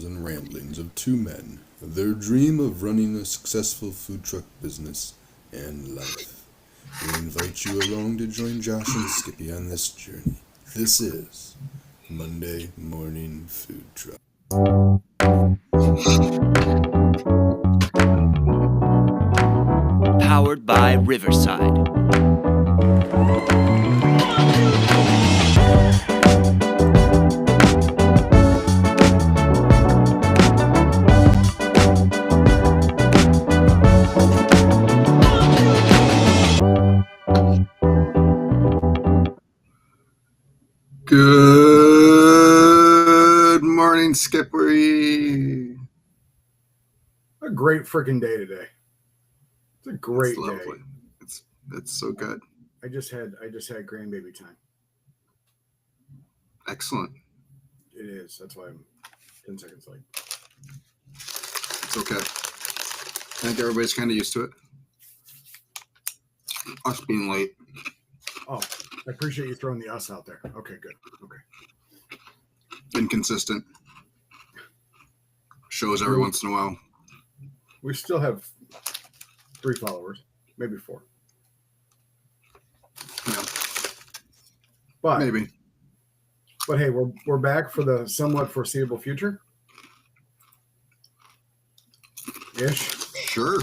and ramblings of two men, their dream of running a successful food truck business, and life. We invite you along to join Josh and Skippy on this journey. This is Monday Morning Food Truck. Powered by Riverside. Good morning, Skippy. A great freaking day today. It's a great day. It's so good. I just had grandbaby time. Excellent. It is. That's why I'm 10 seconds late. It's okay. I think everybody's kind of used to it. Us being late. Oh, I appreciate you throwing the us out there. Okay, good. Okay. Inconsistent. Shows every once in a while. We still have 3 followers, maybe 4. Yeah. But maybe. But hey, we're back for the somewhat foreseeable future. Ish. Sure.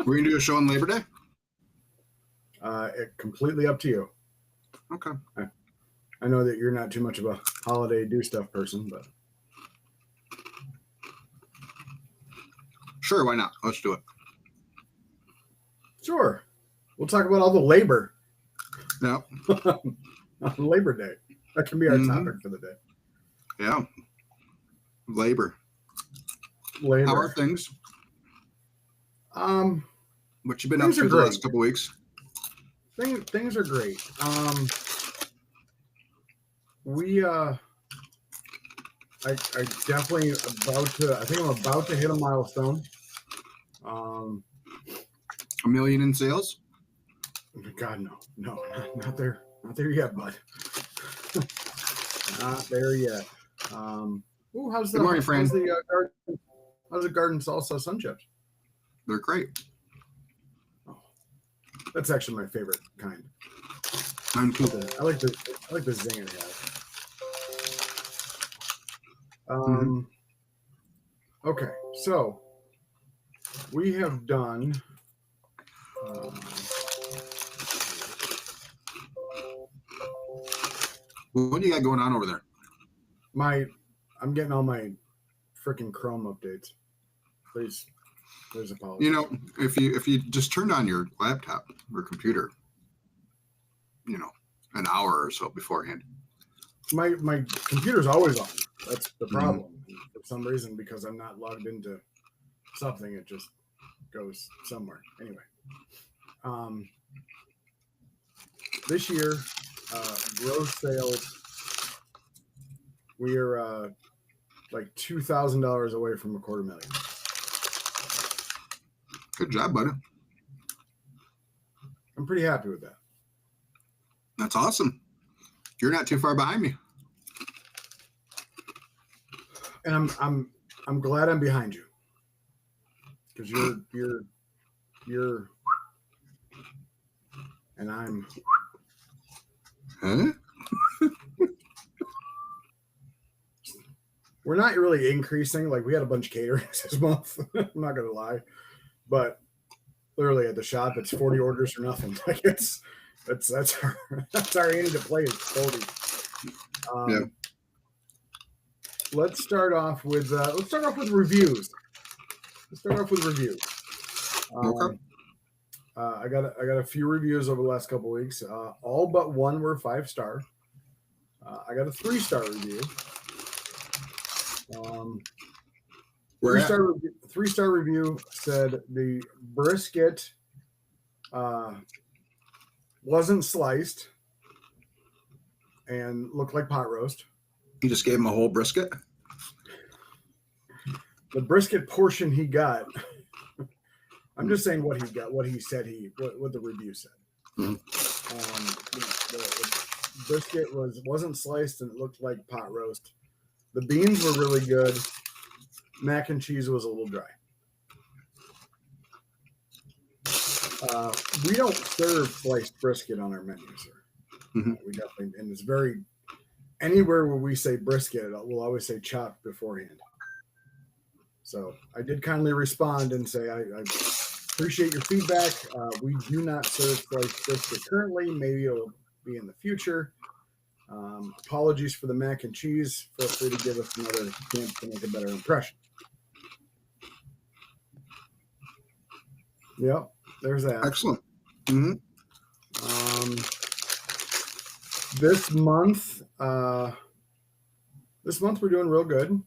We're gonna do a show on Labor Day? Completely up to you. Okay. I know that you're not too much of a holiday do stuff person, but sure, why not? Let's do it. Sure. We'll talk about all the labor. Yeah. On Labor Day. That can be our topic for the day. Yeah. Labor. Labor. How are things? What you been up things to are the great. last couple weeks? Things are great. I definitely I think I'm about to hit a milestone. 1 million in sales? God, no, not there yet, bud. Not there yet. How's the Good morning, friend. How's the garden salsa sun chips? They're great. Oh, that's actually my favorite kind. I'm cool. I like the zing it has. Okay, so we have done. What do you got going on over there? I'm getting all my freaking Chrome updates. Please apologize. You know, if you just turned on your laptop or computer, an hour or so beforehand. My computer's always on. That's the problem. For some reason, because I'm not logged into something, it just goes somewhere. Anyway, this year, gross sales, we are like $2,000 away from $250,000. Good job, buddy. I'm pretty happy with that. That's awesome. You're not too far behind me. And I'm glad I'm behind you. Because you're and I'm we're not really increasing. Like, we had a bunch of caterings this month. I'm not gonna lie. But literally at the shop, it's 40 orders or nothing. Like, that's our end to play is 40. Yeah. Let's start off with reviews. Okay. I got a few reviews over the last couple of weeks. All but one were 5-star. I got a 3-star review. 3-star review said the brisket wasn't sliced and looked like pot roast. You just gave him a whole brisket? The brisket portion he got, I'm just saying what he got, what he said what the review said. The brisket wasn't sliced and it looked like pot roast. The beans were really good. Mac and cheese was a little dry. We don't serve sliced brisket on our menu, sir. We definitely, and it's very, anywhere where we say brisket, we'll always say chopped beforehand. So I did kindly respond and say, I appreciate your feedback. We do not serve sliced brisket currently. Maybe it'll be in the future. Apologies for the mac and cheese. Feel free to give us another chance to make a better impression. Yep, there's that. Excellent. This month we're doing real good.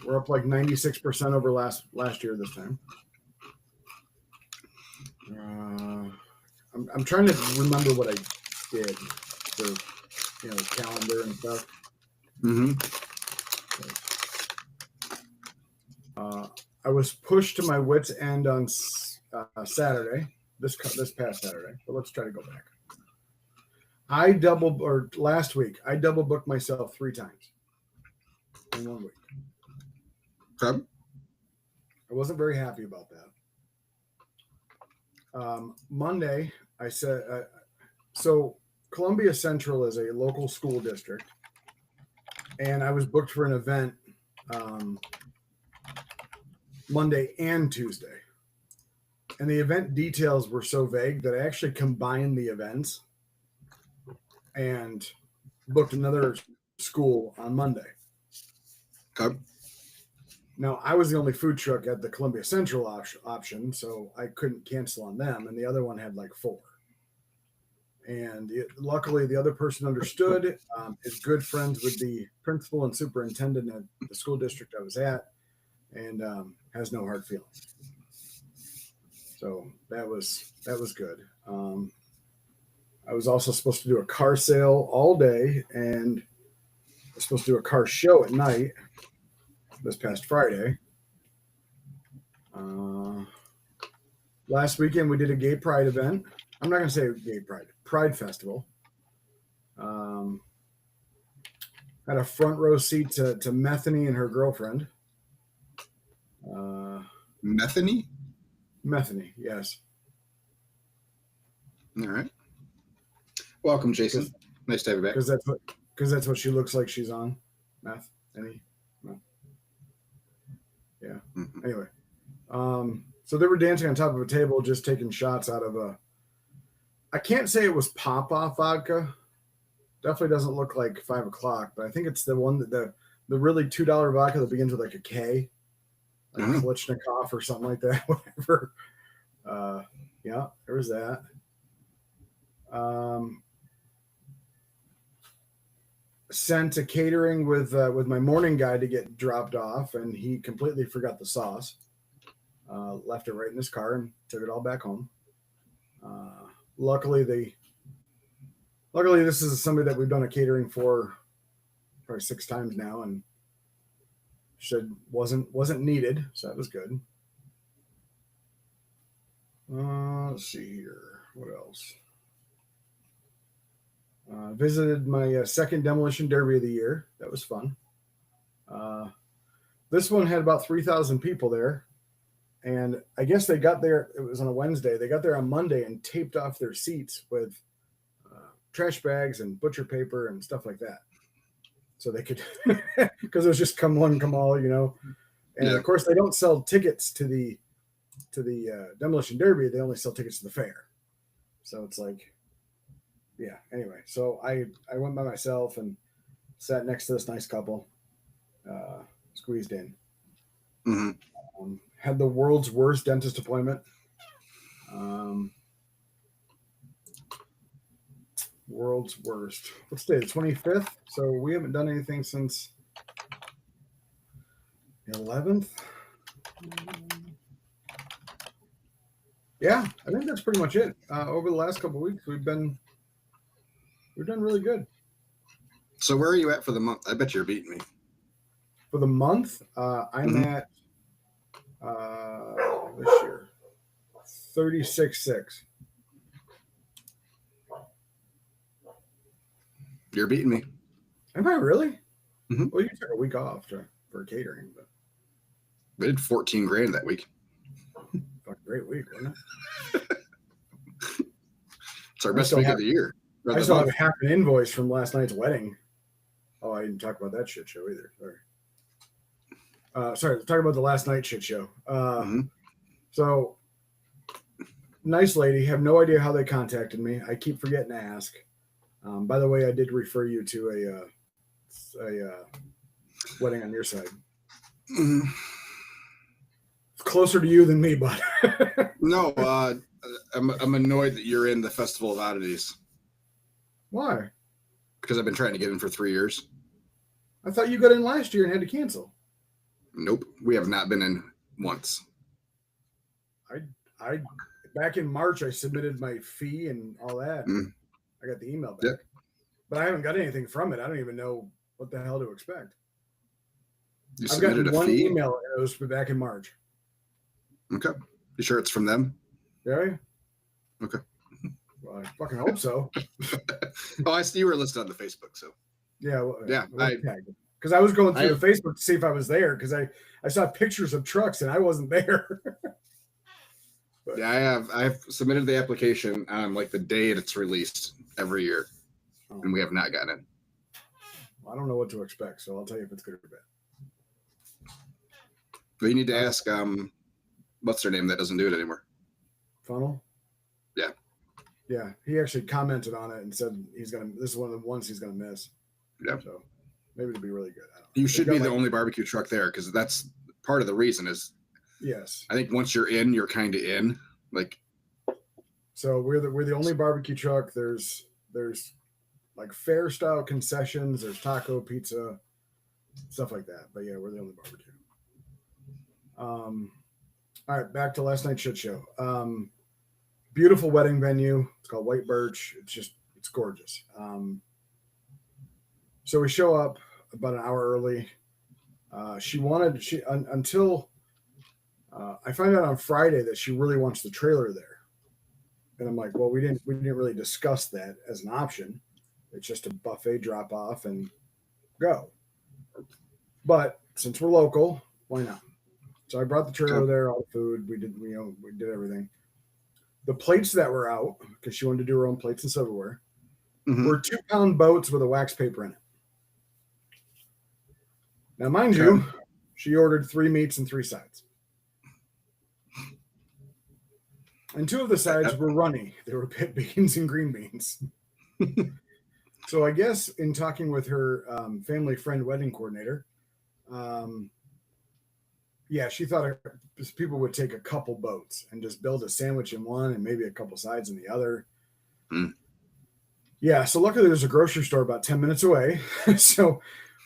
We're up like 96% over last year this time. I'm trying to remember what I did for calendar and stuff. I was pushed to my wit's end on Saturday, this past Saturday. But let's try to go back. Last week I double booked myself 3 times in 1 week. Okay. I wasn't very happy about that. Monday, I said, so Columbia Central is a local school district, and I was booked for an event Monday and Tuesday. And the event details were so vague that I actually combined the events and booked another school on Monday. Okay. Now, I was the only food truck at the Columbia Central option, so I couldn't cancel on them, and the other one had like 4. And luckily, the other person understood, is good friends with the principal and superintendent at the school district I was at, and has no hard feelings. So that was good. I was also supposed to do a car sale all day, and I was supposed to do a car show at night this past Friday. Last weekend we did a gay pride event. I'm not going to say gay pride festival. Had a front row seat to Methany and her girlfriend. Methany? Methany, yes. All right. Welcome, Jason. Nice to have you back. Because that's what she looks like she's on. Methany. No. Yeah. Anyway, so they were dancing on top of a table, just taking shots out of I can't say it was pop-off vodka. Definitely doesn't look like 5 o'clock, but I think it's the one that the really $2 vodka that begins with like a K, like Kalashnikov or something like that. Whatever. Yeah, there was that. Sent a catering with my morning guy to get dropped off, and he completely forgot the sauce. Left it right in his car and took it all back home. Luckily, this is somebody that we've done a catering for probably 6 times now, and wasn't needed, so that was good. Let's see here, what else? Visited my second demolition derby of the year. That was fun. This one had about 3,000 people there. And I guess they got there, it was on a Wednesday. They got there on Monday and taped off their seats with trash bags and butcher paper and stuff like that. So they could, because it was just come one, come all, And of course, they don't sell tickets to the demolition derby. They only sell tickets to the fair. So it's like, yeah. Anyway, so I went by myself and sat next to this nice couple, squeezed in. Had the world's worst dentist appointment. World's worst. What's today? The 25th. So we haven't done anything since the 11th. Yeah, I think that's pretty much it. Over the last couple of weeks, we've done really good. So where are you at for the month? I bet you're beating me. For the month, I'm at this year 36.6. You're beating me. Am I really? Mhm. Well, you took a week off for catering, but We did 14 grand that week. fucking great week, wasn't It's our I best still week have- of the year. it? I still have half an invoice from last night's wedding. Oh, I didn't talk about that shit show either. Sorry, talk about the last night shit show. Mhm. So, nice lady. Have no idea how they contacted me. I keep forgetting to ask. By the way, I did refer you to a wedding on your side. Mhm. It's closer to you than me, bud. No, I'm annoyed that you're in the Festival of Oddities Why? because I've been trying to get in for 3 years. I thought you got in last year and had to cancel. Nope, we have not been in once. I back in March I submitted my fee and all that. Mm. I got the email back. Yep. But I haven't got anything from it. I don't even know what the hell to expect. You I've submitted gotten a one fee. email and it was back in March. Okay, you sure it's from them? Yeah. Okay. Well, I fucking hope so. Oh, I see you were listed on the Facebook. So Yeah. Well, Yeah, because I was going through the Facebook to see if I was there because I saw pictures of trucks and I wasn't there. yeah, I've submitted the application on like the day it's released every year, and we have not gotten it. I don't know what to expect, so I'll tell you if it's good or bad. But you need to ask what's their name that doesn't do it anymore. Funnel? Yeah. Yeah. He actually commented on it and said this is one of the ones he's gonna miss. Yeah. So maybe it'll be really good. I don't know. You should be They've got, the only barbecue truck there because that's part of the reason is yes. I think once you're in, you're kind of in. Like So we're the only barbecue truck. There's like fair style concessions. There's taco, pizza, stuff like that. But yeah, we're the only barbecue. All right, back to last night's shit show. Beautiful wedding venue. It's called White Birch. It's gorgeous. So we show up about an hour early. Until I find out on Friday that she really wants the trailer there. And I'm like, well, we didn't really discuss that as an option. It's just a buffet drop off and go. But since we're local, why not? So I brought the trailer there, all the food. We did everything. The plates that were out, because she wanted to do her own plates and silverware, were 2-pound boats with a wax paper in it. Now, mind you, she ordered 3 meats and 3 sides. And 2 of the sides were runny. They were pit beans and green beans. So I guess in talking with her family friend wedding coordinator, she thought people would take a couple boats and just build a sandwich in one and maybe a couple sides in the other. Mm. Yeah, so luckily there's a grocery store about 10 minutes away. So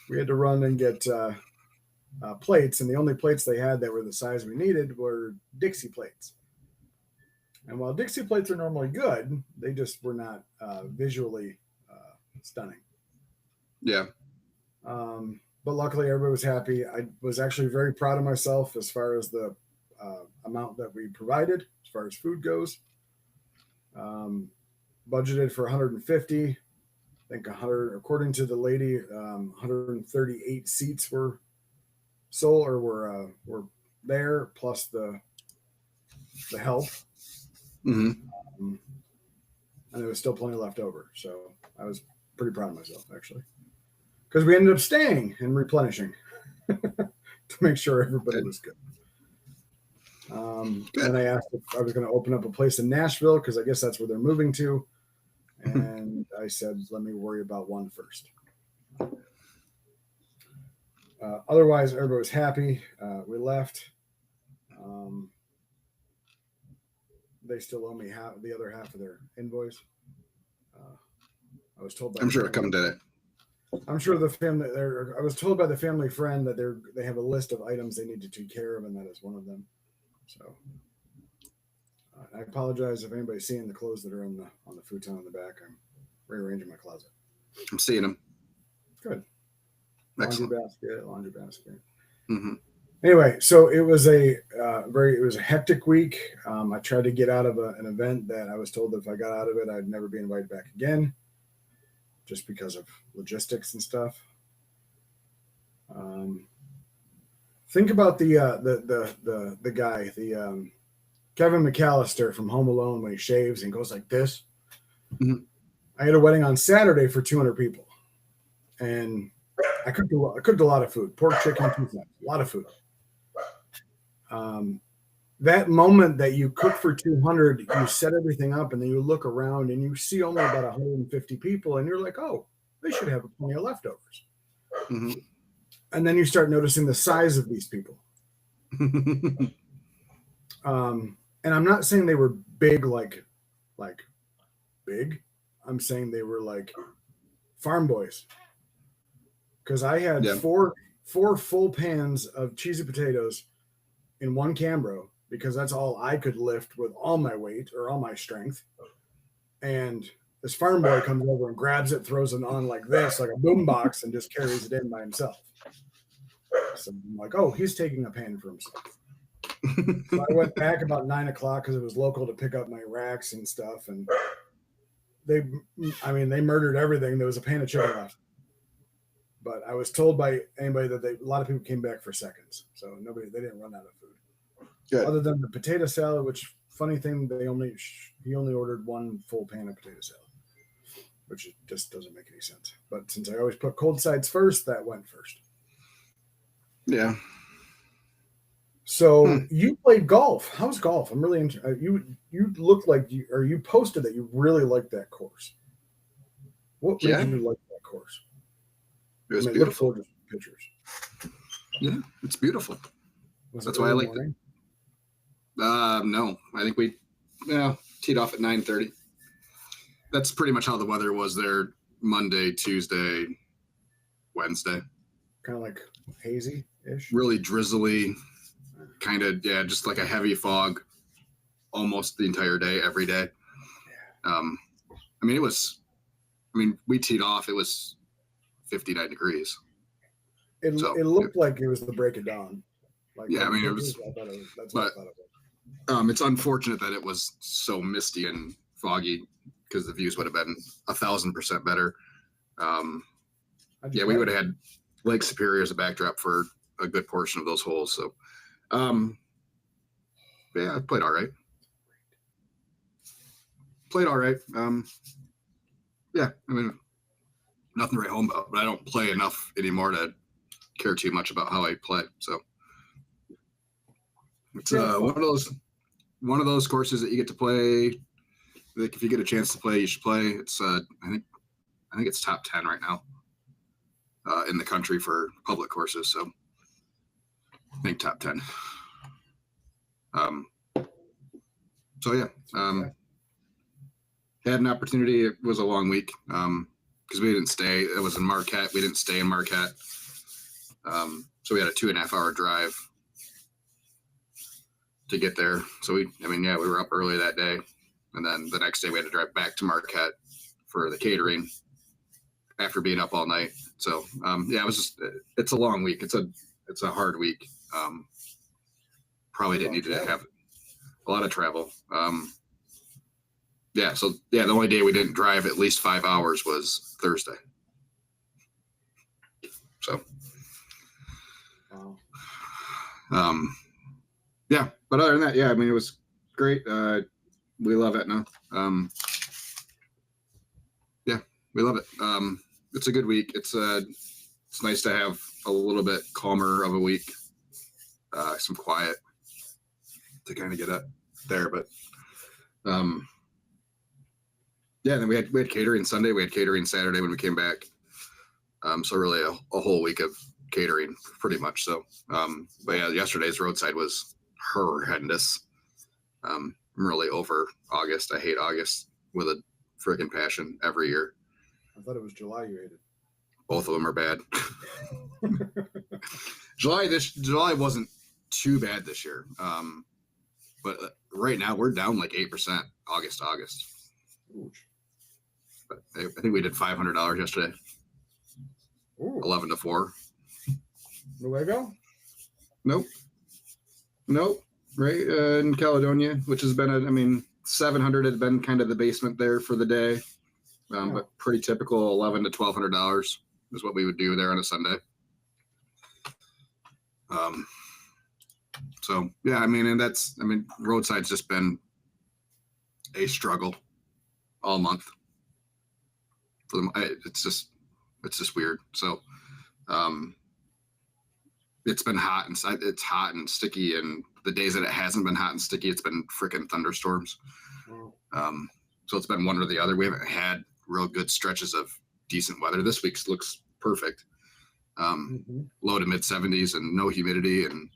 we had to run and get plates, and the only plates they had that were the size we needed were Dixie plates. And while Dixie plates are normally good, they just were not visually stunning. Yeah. But luckily everybody was happy. I was actually very proud of myself as far as the amount that we provided, as far as food goes. Budgeted for 150. I think 100, according to the lady, 138 seats were sold or were there, plus the help. Mm-hmm. And there was still plenty left over. So I was pretty proud of myself, actually. Because we ended up staying and replenishing to make sure everybody was good. And I asked if I was going to open up a place in Nashville because I guess that's where they're moving to. And I said, let me worry about one first. Otherwise, everybody was happy. We left. They still owe me the other half of their invoice. I was told by I'm sure it come to it. I'm sure the family. I was told by the family friend that they have a list of items they need to take care of, and that is one of them. So I apologize if anybody's seeing the clothes that are on the futon in the back. I'm rearranging my closet. I'm seeing them. Good. Excellent. Laundry basket. Mm-hmm. Anyway, so it was a hectic week. I tried to get out of an event that I was told that if I got out of it, I'd never be invited back again. just because of logistics and stuff. Think about the guy, Kevin McAllister from Home Alone when he shaves and goes like this. Mhm. I had a wedding on Saturday for 200 people, and I cooked a lot of food, pork, chicken, pizza, a lot of food. That moment that you cook for 200, you set everything up, and then you look around and you see only about 150 people, and you're like, oh, they should have plenty of leftovers. Mm-hmm. And then you start noticing the size of these people. And I'm not saying they were big, like big. I'm saying they were like farm boys. Because I had four full pans of cheesy potatoes in one Cambro, because that's all I could lift with all my weight or all my strength. And this farm boy comes over and grabs it, throws it on like this, like a boom box, and just carries it in by himself. So I'm like, oh, he's taking a pan for himself. So I went back about 9 o'clock because it was local to pick up my racks and stuff. And they murdered everything. There was a pan of chicken left. But I was told by anybody that a lot of people came back for seconds. So they didn't run out of food. Good. Other than the potato salad, which, funny thing, he only ordered one full pan of potato salad, which just doesn't make any sense. But since I always put cold sides first, that went first. Yeah. So you played golf. How's golf? I'm really interested. You looked like you posted that you really liked that course. What made you like that course? It was beautiful. Pictures. Yeah, it's beautiful. That's why I liked it. No, I think we teed off at 9:30. That's pretty much how the weather was there Monday, Tuesday, Wednesday. Kind of like hazy-ish. Really drizzly, kind of, just like a heavy fog almost the entire day, every day. We teed off, it was 59 degrees. It looked like it was the break of dawn. It was. That's what I thought of it. It's unfortunate that it was so misty and foggy, because the views would have been 1,000% better. We would have had Lake Superior as a backdrop for a good portion of those holes. So, I played all right. Nothing to write home about, but I don't play enough anymore to care too much about how I play. So it's one of those courses that you get to play. Like, if you get a chance to play, you should play. It's I think it's top 10 right now in the country for public courses. So I think top 10. Had an opportunity. It was a long week because we didn't stay. It was in Marquette. We didn't stay in Marquette. So we had a 2.5 hour drive to get there. So we were up early that day. And then the next day we had to drive back to Marquette for the catering after being up all night. So it's a long week. It's a hard week. Probably didn't need to have a lot of travel. The only day we didn't drive at least 5 hours was Thursday. So, but other than that, it was great. We love it now. We love it. It's a good week. It's nice to have a little bit calmer of a week, some quiet to kind of get up there. But then we had catering Sunday. We had catering Saturday when we came back. So really a whole week of catering, pretty much. So, yesterday's roadside was horrendous. I'm really over August. I hate August with a freaking passion every year. I thought it was July you hated. Both of them are bad. July wasn't too bad this year. But right now we're down like 8% August to August. Ooch. But I think we did $500 yesterday. Ooh. 11 to 4. Luego? Nope. Right in Caledonia, which has been 700 had been kind of the basement there for the day. But pretty typical, $1,100 to $1,200 is what we would do there on a Sunday. So yeah, I mean, roadside's just been a struggle all month. For them, it's just weird. So, it's been hot and it's hot and sticky, and the days that it hasn't been hot and sticky, it's been freaking thunderstorms. So it's been one or the other. We haven't had real good stretches of decent weather. This week looks perfect. Low to mid 70s and no humidity and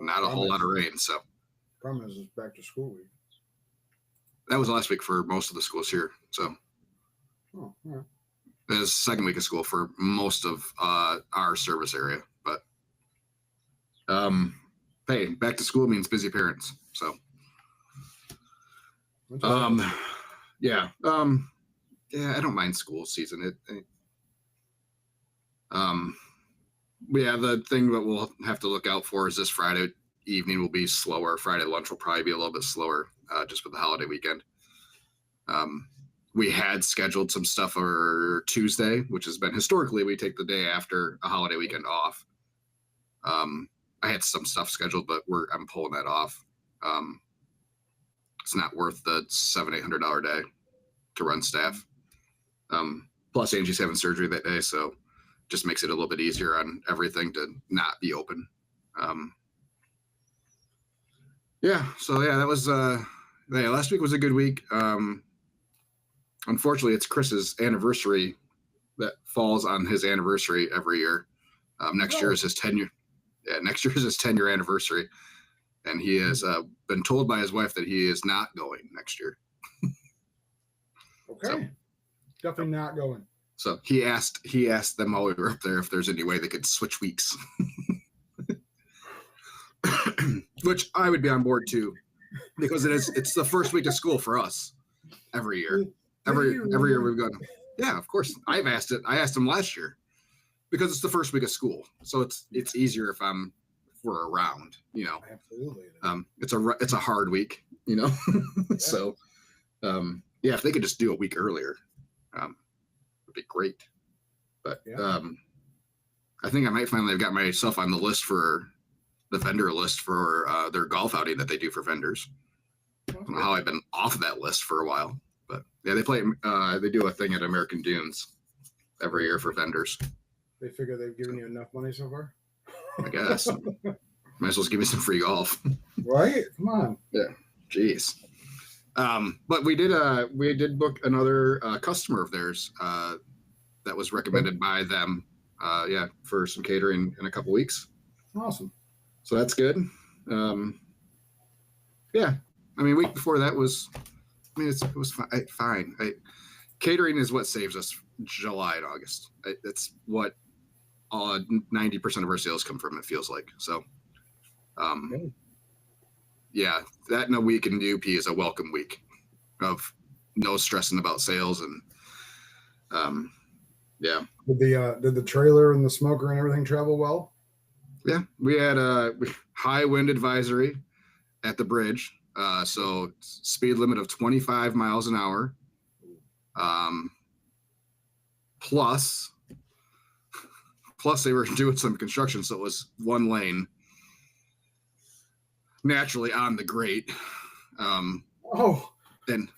not a whole lot of rain. So problem is it's back to school week. That was last week for most of the schools here. So it was second week of school for most of our service area. But hey, back to school means busy parents. So yeah, I don't mind school season. Yeah, the thing that we'll have to look out for is this Friday evening will be slower. Friday lunch will probably be a little bit slower, just with the holiday weekend. We had scheduled some stuff for Tuesday, which has been historically, we take the day after a holiday weekend off. I had some stuff scheduled, but I'm pulling that off. It's not worth the $700-800 day to run staff. Plus Angie's having surgery that day, so just makes it a little bit easier on everything to not be open. That was last week was a good week. Unfortunately, it's Chris's anniversary that falls on his anniversary every year. Next year is his 10-year. Yeah, next year is his 10-year anniversary, and he has been told by his wife that he is not going next year. Okay, so, definitely not going. So he asked them while we were up there if there's any way they could switch weeks, which I would be on board too, because it's the first week of school for us every year. Every year we've gone. Yeah, of course. I've asked it. I asked him last year because it's the first week of school, so it's easier if we're around. You know, absolutely. It's a hard week. You know, so if they could just do a week earlier, would be great. But I think I might finally have got myself on the list for the vendor list for their golf outing that they do for vendors. I don't know how I've been off that list for a while, but yeah, they do a thing at American Dunes every year for vendors. They figure they've given you enough money so far? I guess. Might as well give me some free golf. Right? Come on. Yeah. Jeez. But we did book another customer of theirs that was recommended by them. For some catering in a couple weeks. Awesome. So that's good. Week before that was, it was fine. Catering is what saves us July and August. That's what 90% of our sales come from. It feels like so. That in a week in UP is a welcome week of no stressing about sales and Did the trailer and the smoker and everything travel well? Yeah, we had a high wind advisory at the bridge, so speed limit of 25 miles an hour. Plus they were doing some construction, so it was one lane. Naturally on the grate. Then of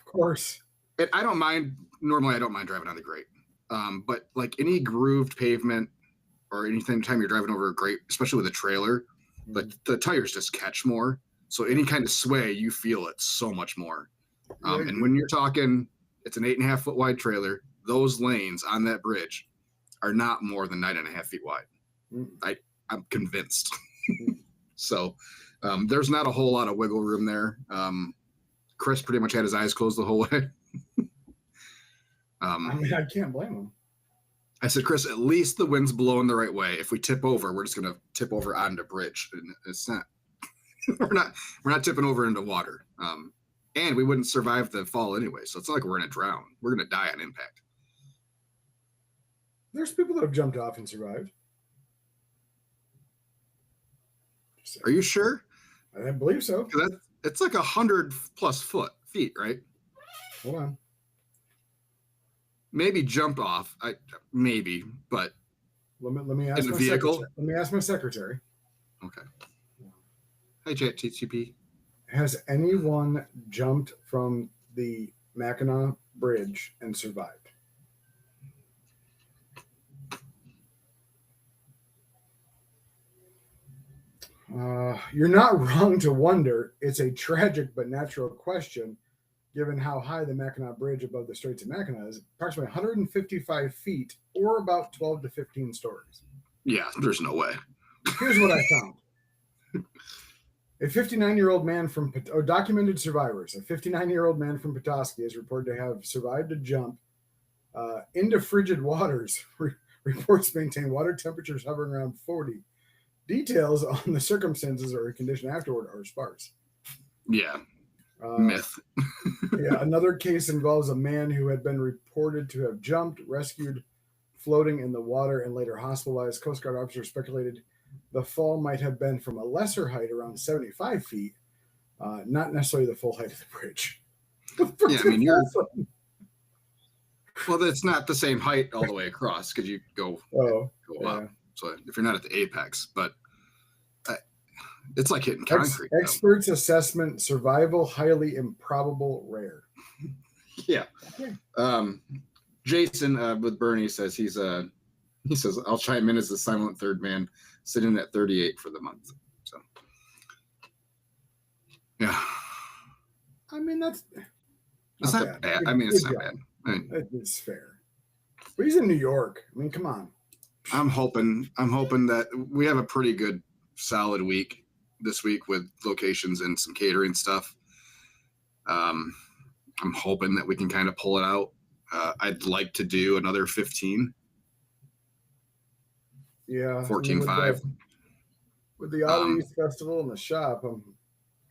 course. I don't mind. Normally, I don't mind driving on the grate. But like any grooved pavement or anything, time you're driving over a grate, especially with a trailer, the tires just catch more. So any kind of sway, you feel it so much more. And when you're talking, it's an 8.5 foot wide trailer. Those lanes on that bridge are not more than 9.5 feet wide. I'm convinced. So there's not a whole lot of wiggle room there. Chris pretty much had his eyes closed the whole way. I can't blame him. I said, Chris, at least the wind's blowing the right way. If we tip over, we're just going to tip over onto bridge. And it's not. we're not tipping over into water. And we wouldn't survive the fall anyway. So it's not like we're going to drown. We're going to die on impact. There's people that have jumped off and survived. Are you sure? I believe so. It's like 100+ feet, right? Hold on. maybe jump off. Maybe, but let me ask in the my vehicle. secretary. Let me ask my secretary. Okay. Hi, ChatGPT. Has anyone jumped from the Mackinac Bridge and survived? You're not wrong to wonder. It's a tragic but natural question, given how high the Mackinac Bridge above the Straits of Mackinac is, approximately 155 feet or about 12 to 15 stories. Yeah, there's no way. Here's what I found. A 59-year-old man from documented survivors. A 59-year-old man from Petoskey is reported to have survived a jump into frigid waters. Reports maintain water temperatures hovering around 40. Details on the circumstances or condition afterward are sparse. Yeah, myth. Yeah, another case involves a man who had been reported to have jumped, rescued, floating in the water, and later hospitalized. Coast Guard officers speculated the fall might have been from a lesser height, around 75 feet, not necessarily the full height of the bridge. Yeah, I mean, well, that's not the same height all the way across because you go up. So if you're not at the apex, but it's like hitting concrete. Experts assessment survival highly improbable rare. Yeah. Jason with Bernie says he says I'll chime in as the silent third man, sitting at 38 for the month. So yeah. I mean that's not bad. I mean it's not bad. I mean, it's fair. But he's in New York. I mean, come on. I'm hoping that we have a pretty good solid week this week with locations and some catering stuff. I'm hoping that we can kind of pull it out. I'd like to do another 15. Yeah. 14.5. With the Oddities Festival and the shop.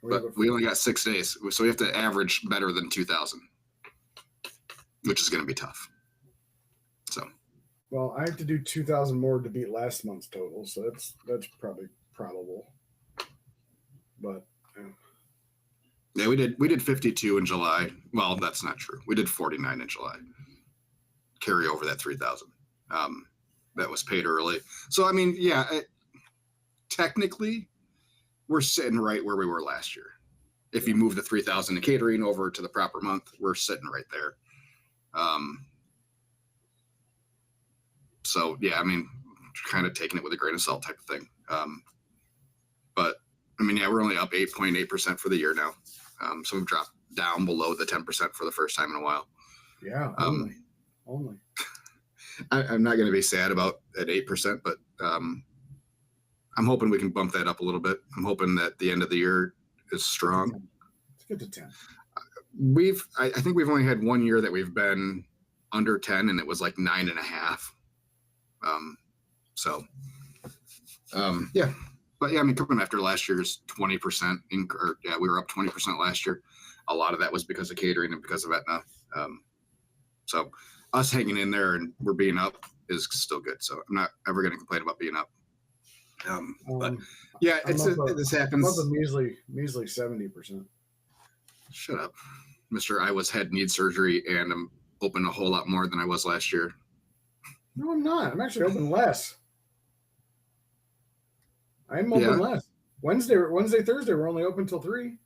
But we only got 6 days. So we have to average better than 2,000, which is going to be tough. So. Well, I have to do 2,000 more to beat last month's total, so that's probably probable. But yeah, we did 52 in July. Well, that's not true. We did 49 in July. Carry over that 3,000. That was paid early. So I mean, yeah, technically, we're sitting right where we were last year. If you move the 3,000 in catering over to the proper month, we're sitting right there. So yeah, I mean, kind of taking it with a grain of salt type of thing. But I mean, yeah, we're only up 8.8% for the year now. So we've dropped down below the 10% for the first time in a while. Yeah, only. I'm not going to be sad about at 8%, but I'm hoping we can bump that up a little bit. I'm hoping that the end of the year is strong. Let's get to 10. I think we've only had 1 year that we've been under 10, and it was like 9.5. Yeah, but yeah, I mean, coming after last year's 20%, we were up 20% last year. A lot of that was because of catering and because of Aetna. So us hanging in there and we're being up is still good. So I'm not ever going to complain about being up. But yeah, this happens. I'm up a measly 70%. Shut up, Mr. I need surgery and I'm open a whole lot more than I was last year. No, I'm not. I'm actually open less. I'm open less. Wednesday, Thursday, we're only open till 3.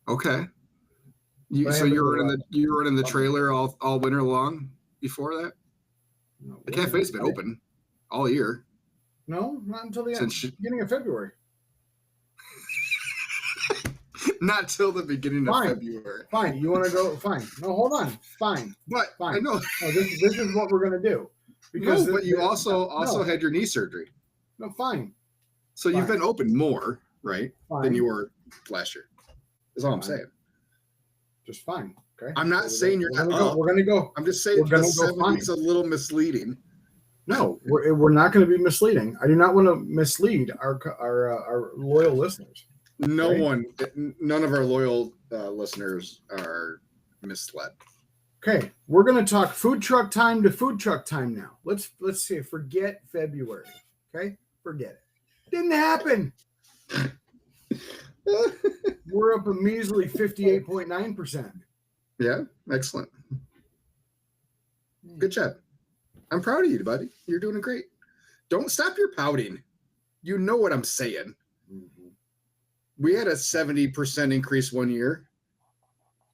Okay. So you're running the trailer all winter long before that? No, the cafe's been open all year. No, not until the beginning of February. Not till the beginning of February. Fine. You want to go? Fine. No, hold on. Fine. But fine. I know. No, this is what we're going to do. Because but you also had your knee surgery. No, fine. So you've been open more, right, than you were last year. Is all I'm saying. Just fine. Okay. I'm not saying you're not up. We're going to go. I'm just saying the 70 is a little misleading. No, we're not going to be misleading. I do not want to mislead our loyal listeners. None of our loyal listeners are misled. Okay, we're going to talk food truck time to food truck time now. Let's see. Forget February. Okay, forget it. Didn't happen. We're up a measly 58.9%. Yeah, excellent. Good job. I'm proud of you, buddy. You're doing great. Don't stop your pouting. You know what I'm saying. Mm-hmm. We had a 70% increase one year,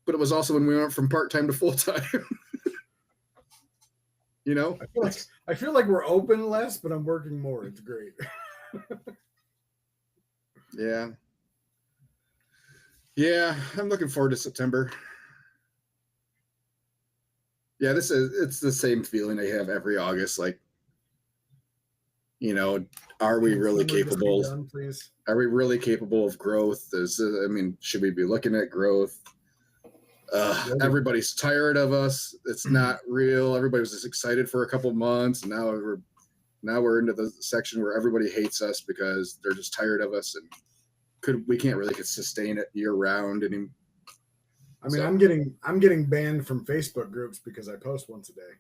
but it was also when we went from part-time to full-time. You know? I feel like we're open less, but I'm working more. It's great. Yeah. Yeah, I'm looking forward to September. Yeah, it's the same feeling I have every August. Like, you know, are we really capable? Done, please. Are we really capable of growth? Should we be looking at growth? Everybody's tired of us. It's not real. Everybody was just excited for a couple of months, and now we're into the section where everybody hates us because they're just tired of us, and we can't really sustain it year round anymore. I mean, so, I'm getting banned from Facebook groups because I post once a day.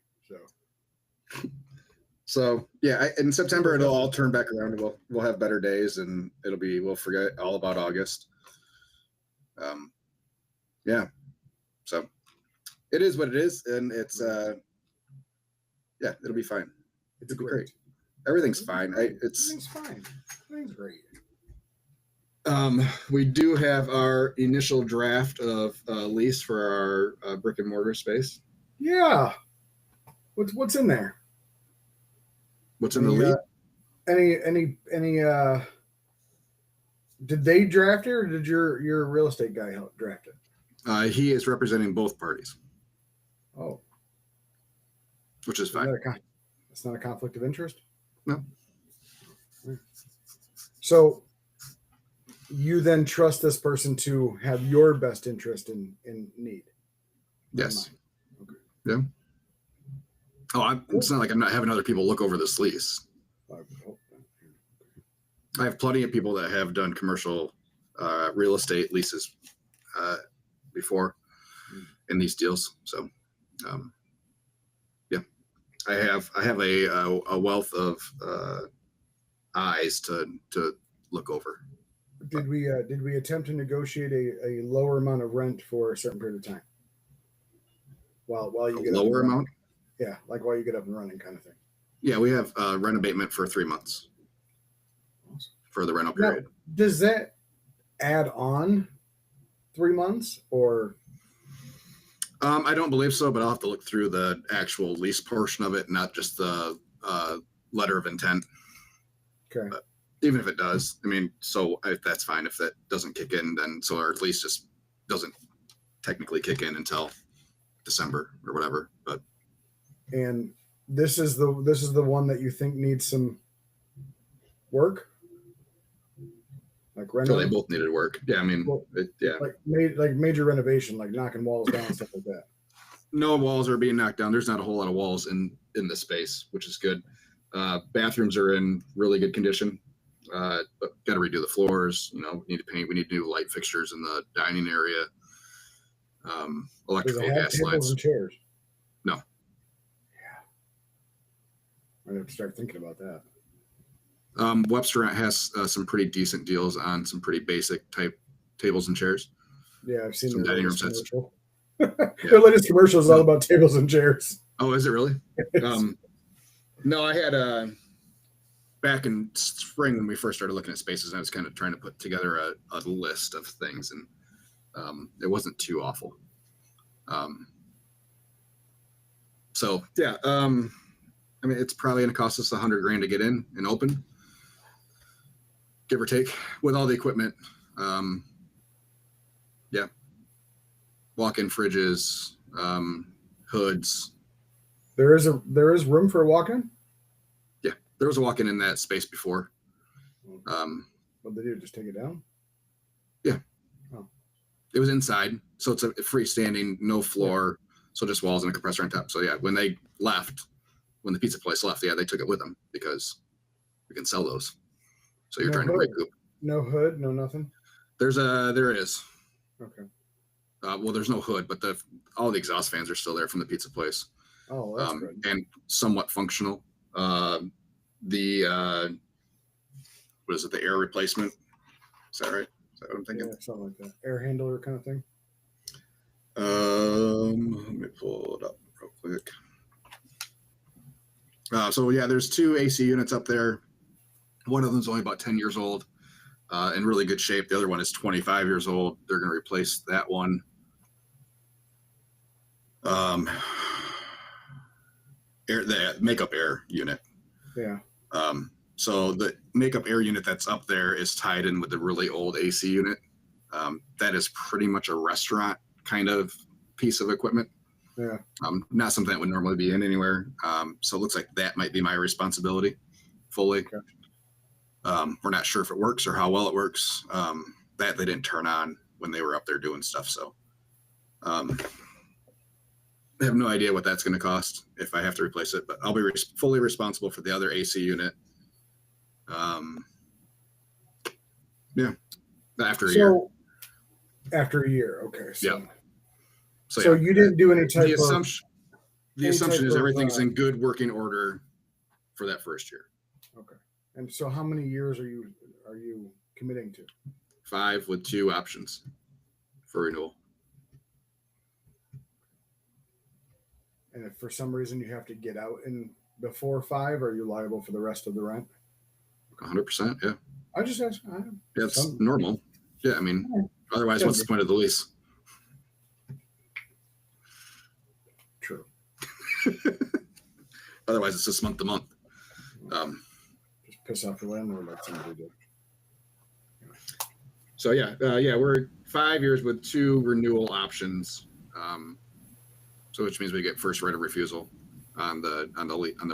So yeah, in September it'll all turn back around. We'll have better days, and we'll forget all about August. Yeah. So it is what it is, and it's it'll be fine. It'll be great. Everything's fine. Everything's fine. Everything's great. We do have our initial draft of lease for our brick and mortar space. Yeah. What's in there? What's in the lease? Any did they draft it, or did your real estate guy help draft it? He is representing both parties. Oh. Which is fine. It's not a conflict of interest? No. So you then trust this person to have your best interest in need? Yes. Okay. Yeah. Oh, it's not like I'm not having other people look over this lease. I have plenty of people that have done commercial real estate leases before in these deals. So, yeah, I have a wealth of eyes to look over. Did we attempt to negotiate a lower amount of rent for a certain period of time? While you get lower amount? Yeah, like while you get up and running, kind of thing. Yeah, we have rent abatement for 3 months for the rental period. Now, does that add on 3 months or? I don't believe so, but I'll have to look through the actual lease portion of it, not just the letter of intent. Okay. But even if it does, that's fine. If that doesn't kick in, then so our lease just doesn't technically kick in until December or whatever. But and this is the one that you think needs some work, like so they both needed work. Yeah, like major renovation, like knocking walls down and stuff like that. No walls are being knocked down. There's not a whole lot of walls in the space, which is good. Bathrooms are in really good condition. But got to redo the floors. We need to paint. We need new light fixtures in the dining area. Electrical gas tables lines. And chairs? No. Yeah. I have to start thinking about that. Webster has some pretty decent deals on some pretty basic type tables and chairs. Yeah, I've seen some dining room sets. Their latest commercial is all about tables and chairs. Oh, is it really? No, I had back in spring when we first started looking at spaces, I was kind of trying to put together a list of things, and it wasn't too awful. So yeah, it's probably going to cost us $100,000 to get in and open, give or take, with all the equipment. Yeah, walk-in fridges, hoods. There is room for a walk-in. Yeah, there was a walk-in in that space before. What they do? Just take it down? Yeah. Oh. It was inside, so it's a freestanding, no floor, so just walls and a compressor on top. So yeah, when they left, when the pizza place left, yeah, they took it with them because we can sell those. So you're trying to recoup. No hood, no nothing. There is. Okay. Well, there's no hood, but all the exhaust fans are still there from the pizza place. Oh, that's good. And somewhat functional. The what is it? The air replacement. Is that right? Is that what I'm thinking? Yeah, something like that. Air handler kind of thing. Let me pull it up real quick. So yeah, there's 2 AC units up there. One of them's only about 10 years old, in really good shape. The other one is 25 years old. They're going to replace that one. The makeup air unit. Yeah. So the makeup air unit that's up there is tied in with the really old AC unit. That is pretty much a restaurant kind of piece of equipment. Yeah. Not something that would normally be in anywhere. So it looks like that might be my responsibility fully. Okay. We're not sure if it works or how well it works. That they didn't turn on when they were up there doing stuff. So I have no idea what that's going to cost if I have to replace it, but I'll be fully responsible for the other AC unit. Yeah. After a year. After a year. Okay. Yeah. So you didn't do any type the of assumption. The assumption is of, everything's in good working order for that first year. Okay. And so how many years are you committing to? 5 with 2 options for renewal. And if for some reason you have to get out in before 5, are you liable for the rest of the rent? 100%. Yeah. I just asked. Yeah, it's normal. Yeah. I mean, otherwise, what's the point of the lease? True. Otherwise, it's just month to month. Just piss off your landlord like somebody did. So yeah, we're 5 years with 2 renewal options. So which means we get first right of refusal on the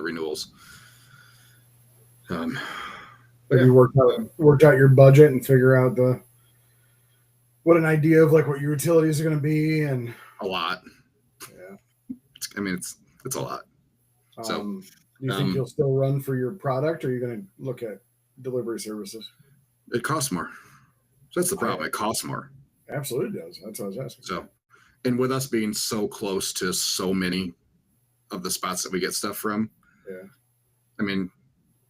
renewals. Have you worked out your budget and figure out what an idea of like what your utilities are going to be and a lot. Yeah. It's a lot. So do you think you'll still run for your product, or are you going to look at delivery services? It costs more. So that's the problem. It costs more. Absolutely does. That's what I was asking. So, and with us being so close to so many of the spots that we get stuff from, yeah. I mean,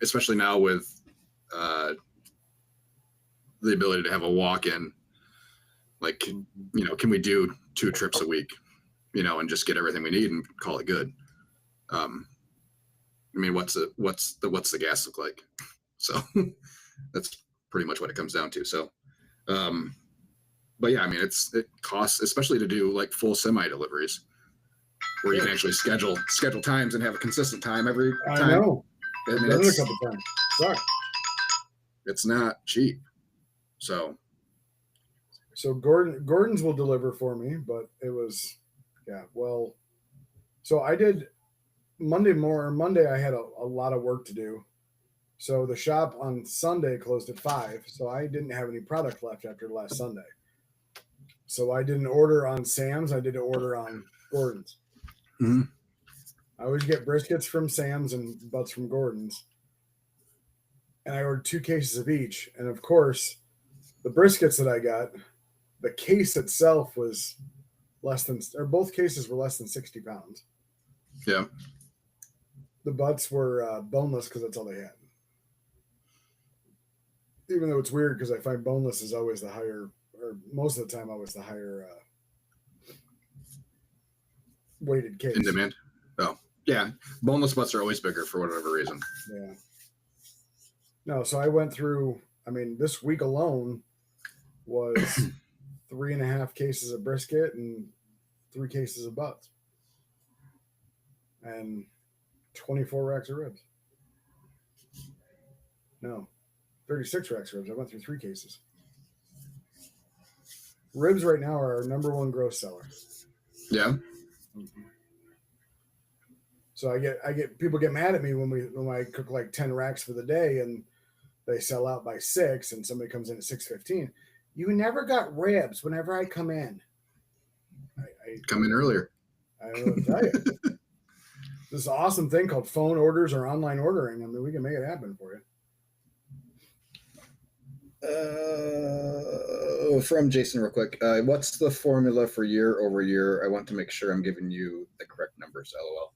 especially now with the ability to have a walk-in, like, can we do 2 trips a week, and just get everything we need and call it good? I mean, what's the gas look like? So that's pretty much what it comes down to. So, but yeah, I mean, it costs, especially to do like full semi deliveries where you can actually schedule times and have a consistent time every time. I know. I mean, Done it a couple times. Sorry. It's not cheap. So Gordon's will deliver for me, but it was, yeah. Well, so I did Monday I had a lot of work to do. So the shop on Sunday closed at 5. So I didn't have any product left after last Sunday. So I didn't order on Sam's. I did an order on Gordon's. Mm-hmm. I always get briskets from Sam's and butts from Gordon's. And I ordered 2 cases of each. And of course, the briskets that I got, the case itself was both cases were less than 60 pounds. Yeah. The butts were boneless because that's all they had. Even though it's weird because I find boneless is always the higher, or most of the time always the higher weighted case. In demand. Oh, yeah. Boneless butts are always bigger for whatever reason. Yeah. No, so I went through, this week alone was 3.5 cases of brisket and 3 cases of butts. And 24 racks of ribs. No, 36 racks of ribs. I went through 3 cases. Ribs right now are our number 1 gross seller. Yeah. Mm-hmm. So I get people get mad at me when I cook like 10 racks for the day and they sell out by 6 and somebody comes in at 6:15. You never got ribs whenever I come in. I come in earlier. I don't know what to tell you. This awesome thing called phone orders or online ordering. We can make it happen for you. From Jason real quick. What's the formula for year over year? I want to make sure I'm giving you the correct numbers, LOL.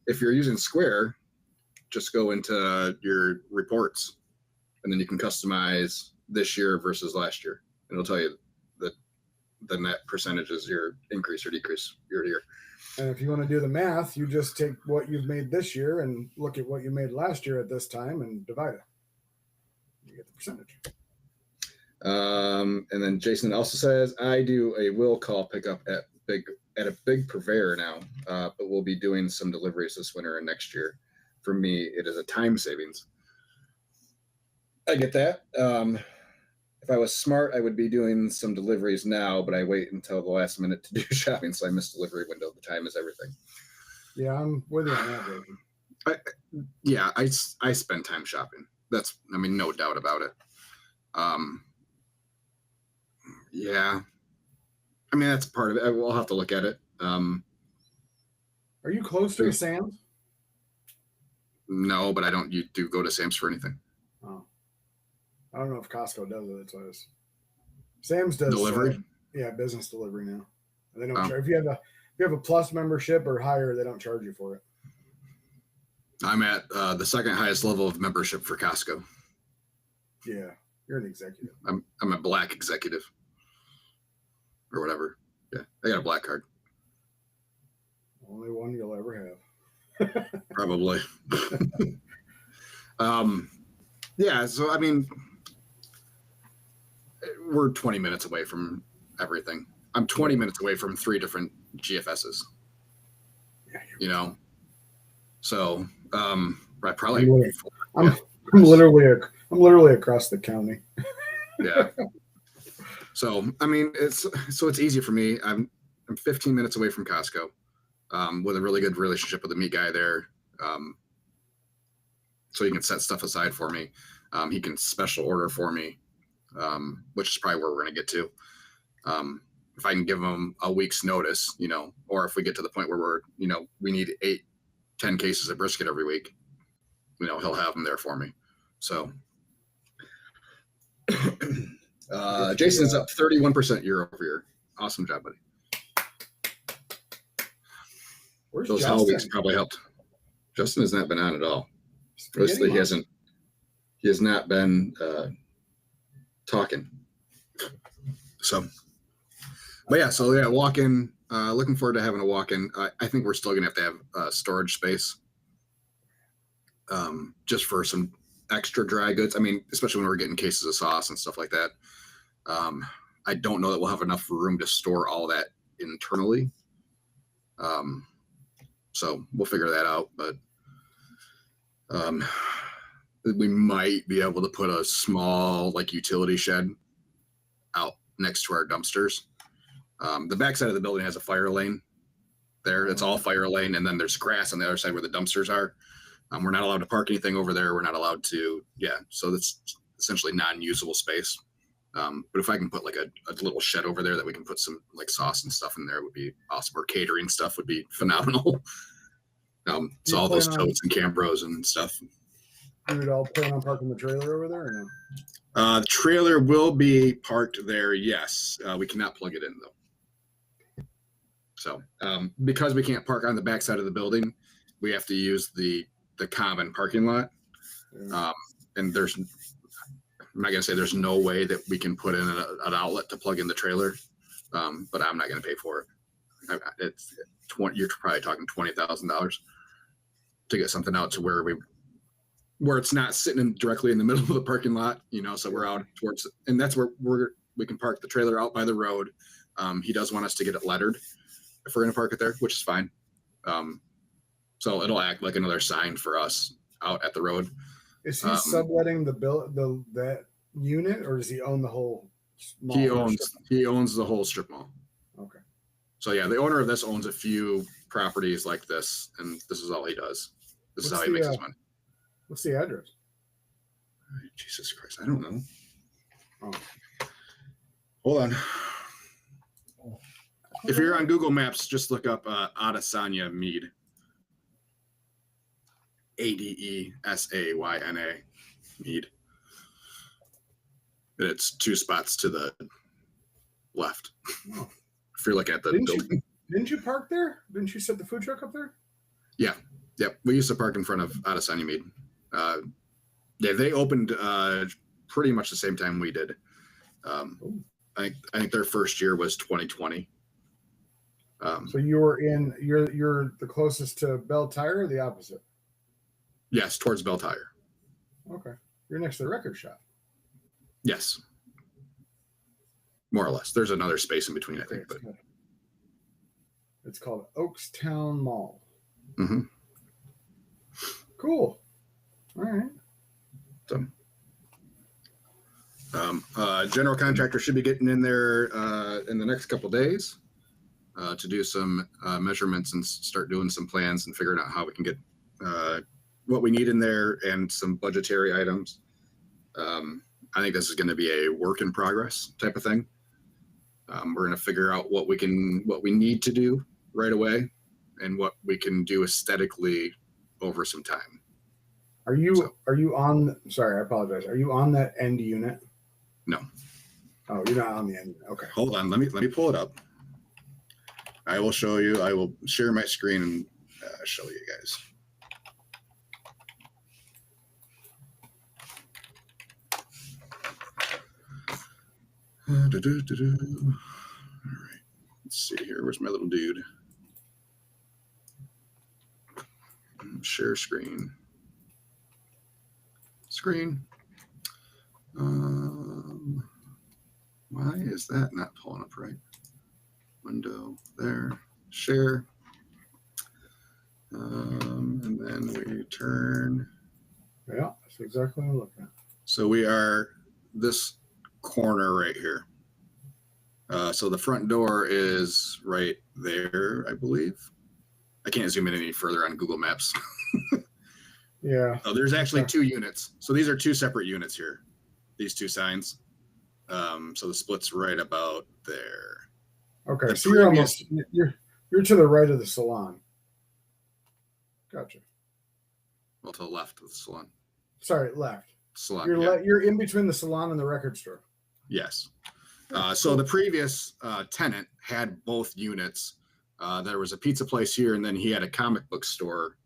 If you're using Square, just go into your reports and then you can customize this year versus last year. And it'll tell you the net percentages, your increase or decrease year to year. And if you want to do the math, you just take what you've made this year and look at what you made last year at this time and divide it. You get the percentage. And then Jason also says, I do a will call pickup at a big purveyor now, but we'll be doing some deliveries this winter and next year. For me, it is a time savings. I get that. If I was smart, I would be doing some deliveries now, but I wait until the last minute to do shopping, so I miss delivery window. The time is everything. Yeah, I'm with you on that, Jason. I spend time shopping. That's, I mean, no doubt about it. Yeah. I mean, that's part of it. We'll have to look at it. Are you close to a Sam's? No, but I don't. You do go to Sam's for anything? Oh, I don't know if Costco does it. That's why Sam's does delivery. Yeah, business delivery now. They don't charge if you have a plus membership or higher. They don't charge you for it. I'm at the second highest level of membership for Costco. Yeah, you're an executive. I'm a black executive or whatever. Yeah, I got a black card. Only one you'll ever have. Probably. Yeah, so I mean, we're 20 minutes away from everything. I'm 20 minutes away from 3 different GFSs. Yeah, you know, so I probably. I'm literally across the county. Yeah. So I mean, it's easy for me. I'm 15 minutes away from Costco, with a really good relationship with the meat guy there. So he can set stuff aside for me. He can special order for me, which is probably where we're going to get to. If I can give him a week's notice, you know, or if we get to the point where we need 8-10 cases of brisket every week, you know, he'll have them there for me. So Jason's up 31% year over year. Awesome job, buddy. Where's Those Justin? Hell weeks probably helped. Justin has not been on at all. Mostly he has not been talking. So, but yeah, so yeah, walk-in. Looking forward to having a walk-in. I think we're still gonna have to have storage space, just for some extra dry goods. I mean, especially when we're getting cases of sauce and stuff like that. I don't know that we'll have enough room to store all that internally. So we'll figure that out, but we might be able to put a small utility shed out next to our dumpsters. The backside of the building has a fire lane there. It's all fire lane. And then there's grass on the other side where the dumpsters are. We're not allowed to park anything over there. We're not allowed to. Yeah. So that's essentially non-usable space. But if I can put a little shed over there that we can put some sauce and stuff in there, would be awesome. Or catering stuff would be phenomenal. So all those totes and Cambros and stuff. You would all plan on parking the trailer over there or no? The trailer will be parked there. Yes. We cannot plug it in though. So, because we can't park on the backside of the building, we have to use the common parking lot. Yeah. And I'm not going to say there's no way that we can put in an outlet to plug in the trailer. But I'm not going to pay for it. You're probably talking $20,000 to get something out to where it's not sitting directly in the middle of the parking lot, so we're out towards, and that's where we can park the trailer out by the road. He does want us to get it lettered if we're going to park it there, which is fine. So it'll act like another sign for us out at the road. Is he subletting that unit, or does he own the whole mall? He owns the whole strip mall. Okay. So yeah, the owner of this owns a few properties like this, and this is all he does. This is how he makes his money. What's the address? Jesus Christ, I don't know. Oh. Hold on. If you're on Google Maps, just look up Adesanya Mead. Adesayna Mead. And it's 2 spots to the left. Oh. If you're looking at the building. Didn't you park there? Didn't you set the food truck up there? Yeah. Yep. We used to park in front of Adesanya Mead. Yeah, they opened pretty much the same time we did. I think their first year was 2020. So you're the closest to Bell Tire or the opposite? Yes, towards Bell Tire. Okay. You're next to the record shop. Yes. More or less. There's another space in between, I Okay, think. But it's called Oakstown Mall. mm-hmm. Cool. All right. So, general contractor should be getting in there in the next couple days to do some measurements and start doing some plans and figuring out how we can get what we need in there and some budgetary items. I think this is going to be a work in progress type of thing. We're going to figure out what we need to do right away and what we can do aesthetically over some time. Are you on? Sorry, I apologize. Are you on that end unit? No. Oh, you're not on the end unit. Okay. Hold on. Let me pull it up. I will show you. I will share my screen and show you guys. All right. Let's see here. Where's my little dude? Share screen. Why is that not pulling up right? Window there. Share. And then we turn. Yeah, that's exactly what I'm looking at. So we are this corner right here. So the front door is right there, I believe. I can't zoom in any further on Google Maps. Yeah. Oh, there's actually two units. So these are two separate units here. These two signs. So the split's right about there. Okay, so you're almost you're to the right of the salon. Gotcha. Well, to the left of the salon. Sorry, left. Salon. You're in between the salon and the record store. Yes. So the previous tenant had both units. There was a pizza place here, and then he had a comic book store,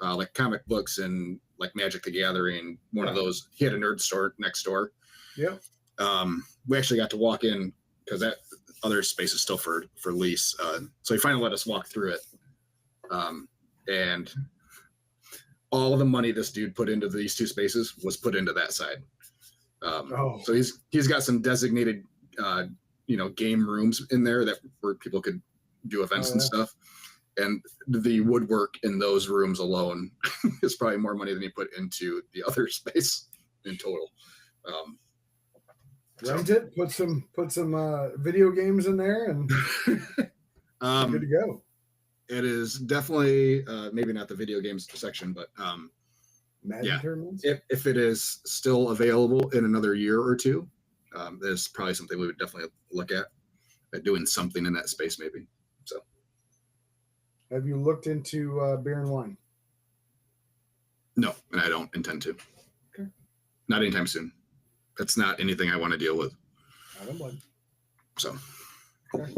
like comic books and like Magic the Gathering. One of those. He had a nerd store next door. Yep. We actually got to walk in because that other space is still for lease. So he finally let us walk through it. And all of the money this dude put into these two spaces was put into that side. So he's got some designated, game rooms in there where people could do events and stuff. And the woodwork in those rooms alone is probably more money than he put into the other space in total. Rent it, put some video games in there, and good to go. It is definitely maybe not the video games section, but Magic tournaments? If it is still available in another year or two, there's probably something we would definitely look at doing something in that space, maybe. So, have you looked into beer and wine? No, and I don't intend to. Okay. Not anytime soon. That's not anything I want to deal with. I don't mind. So, okay.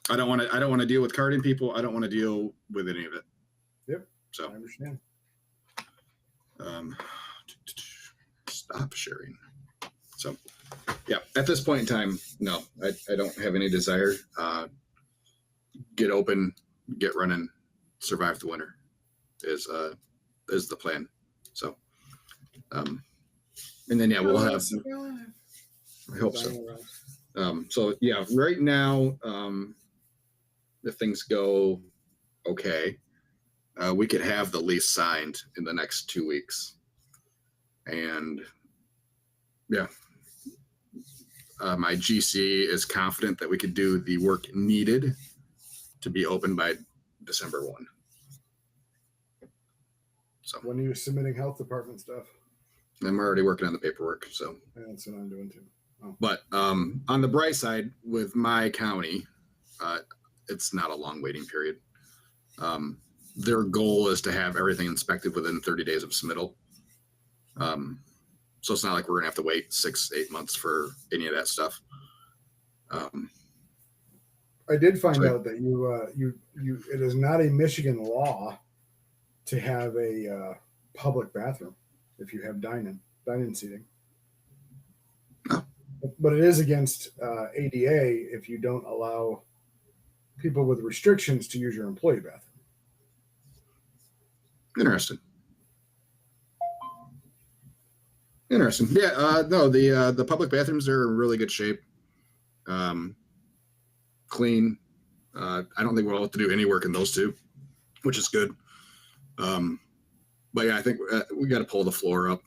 I don't want to deal with carding people. I don't want to deal with any of it. Yep. So I understand. Stop sharing. So, yeah, at this point in time, no, I don't have any desire. Get open, get running, survive the winter is the plan. So, and then we'll have. I hope so. So yeah, right now, if things go okay, we could have the lease signed in the next 2 weeks, and my GC is confident that we could do the work needed to be open by December 1. So when are you submitting health department stuff? I'm already working on the paperwork. So that's what I'm doing too. Oh. But on the bright side, with my county, it's not a long waiting period. Their goal is to have everything inspected within 30 days of submittal. So it's not like we're gonna have to wait 6-8 months for any of that stuff. I did find out that you it is not a Michigan law to have a public bathroom if you have dine-in seating. Oh. But it is against ADA if you don't allow people with restrictions to use your employee bathroom. Interesting. Yeah. No, the public bathrooms are in really good shape. Clean. I don't think we'll have to do any work in those two, which is good. But yeah, I think we got to pull the floor up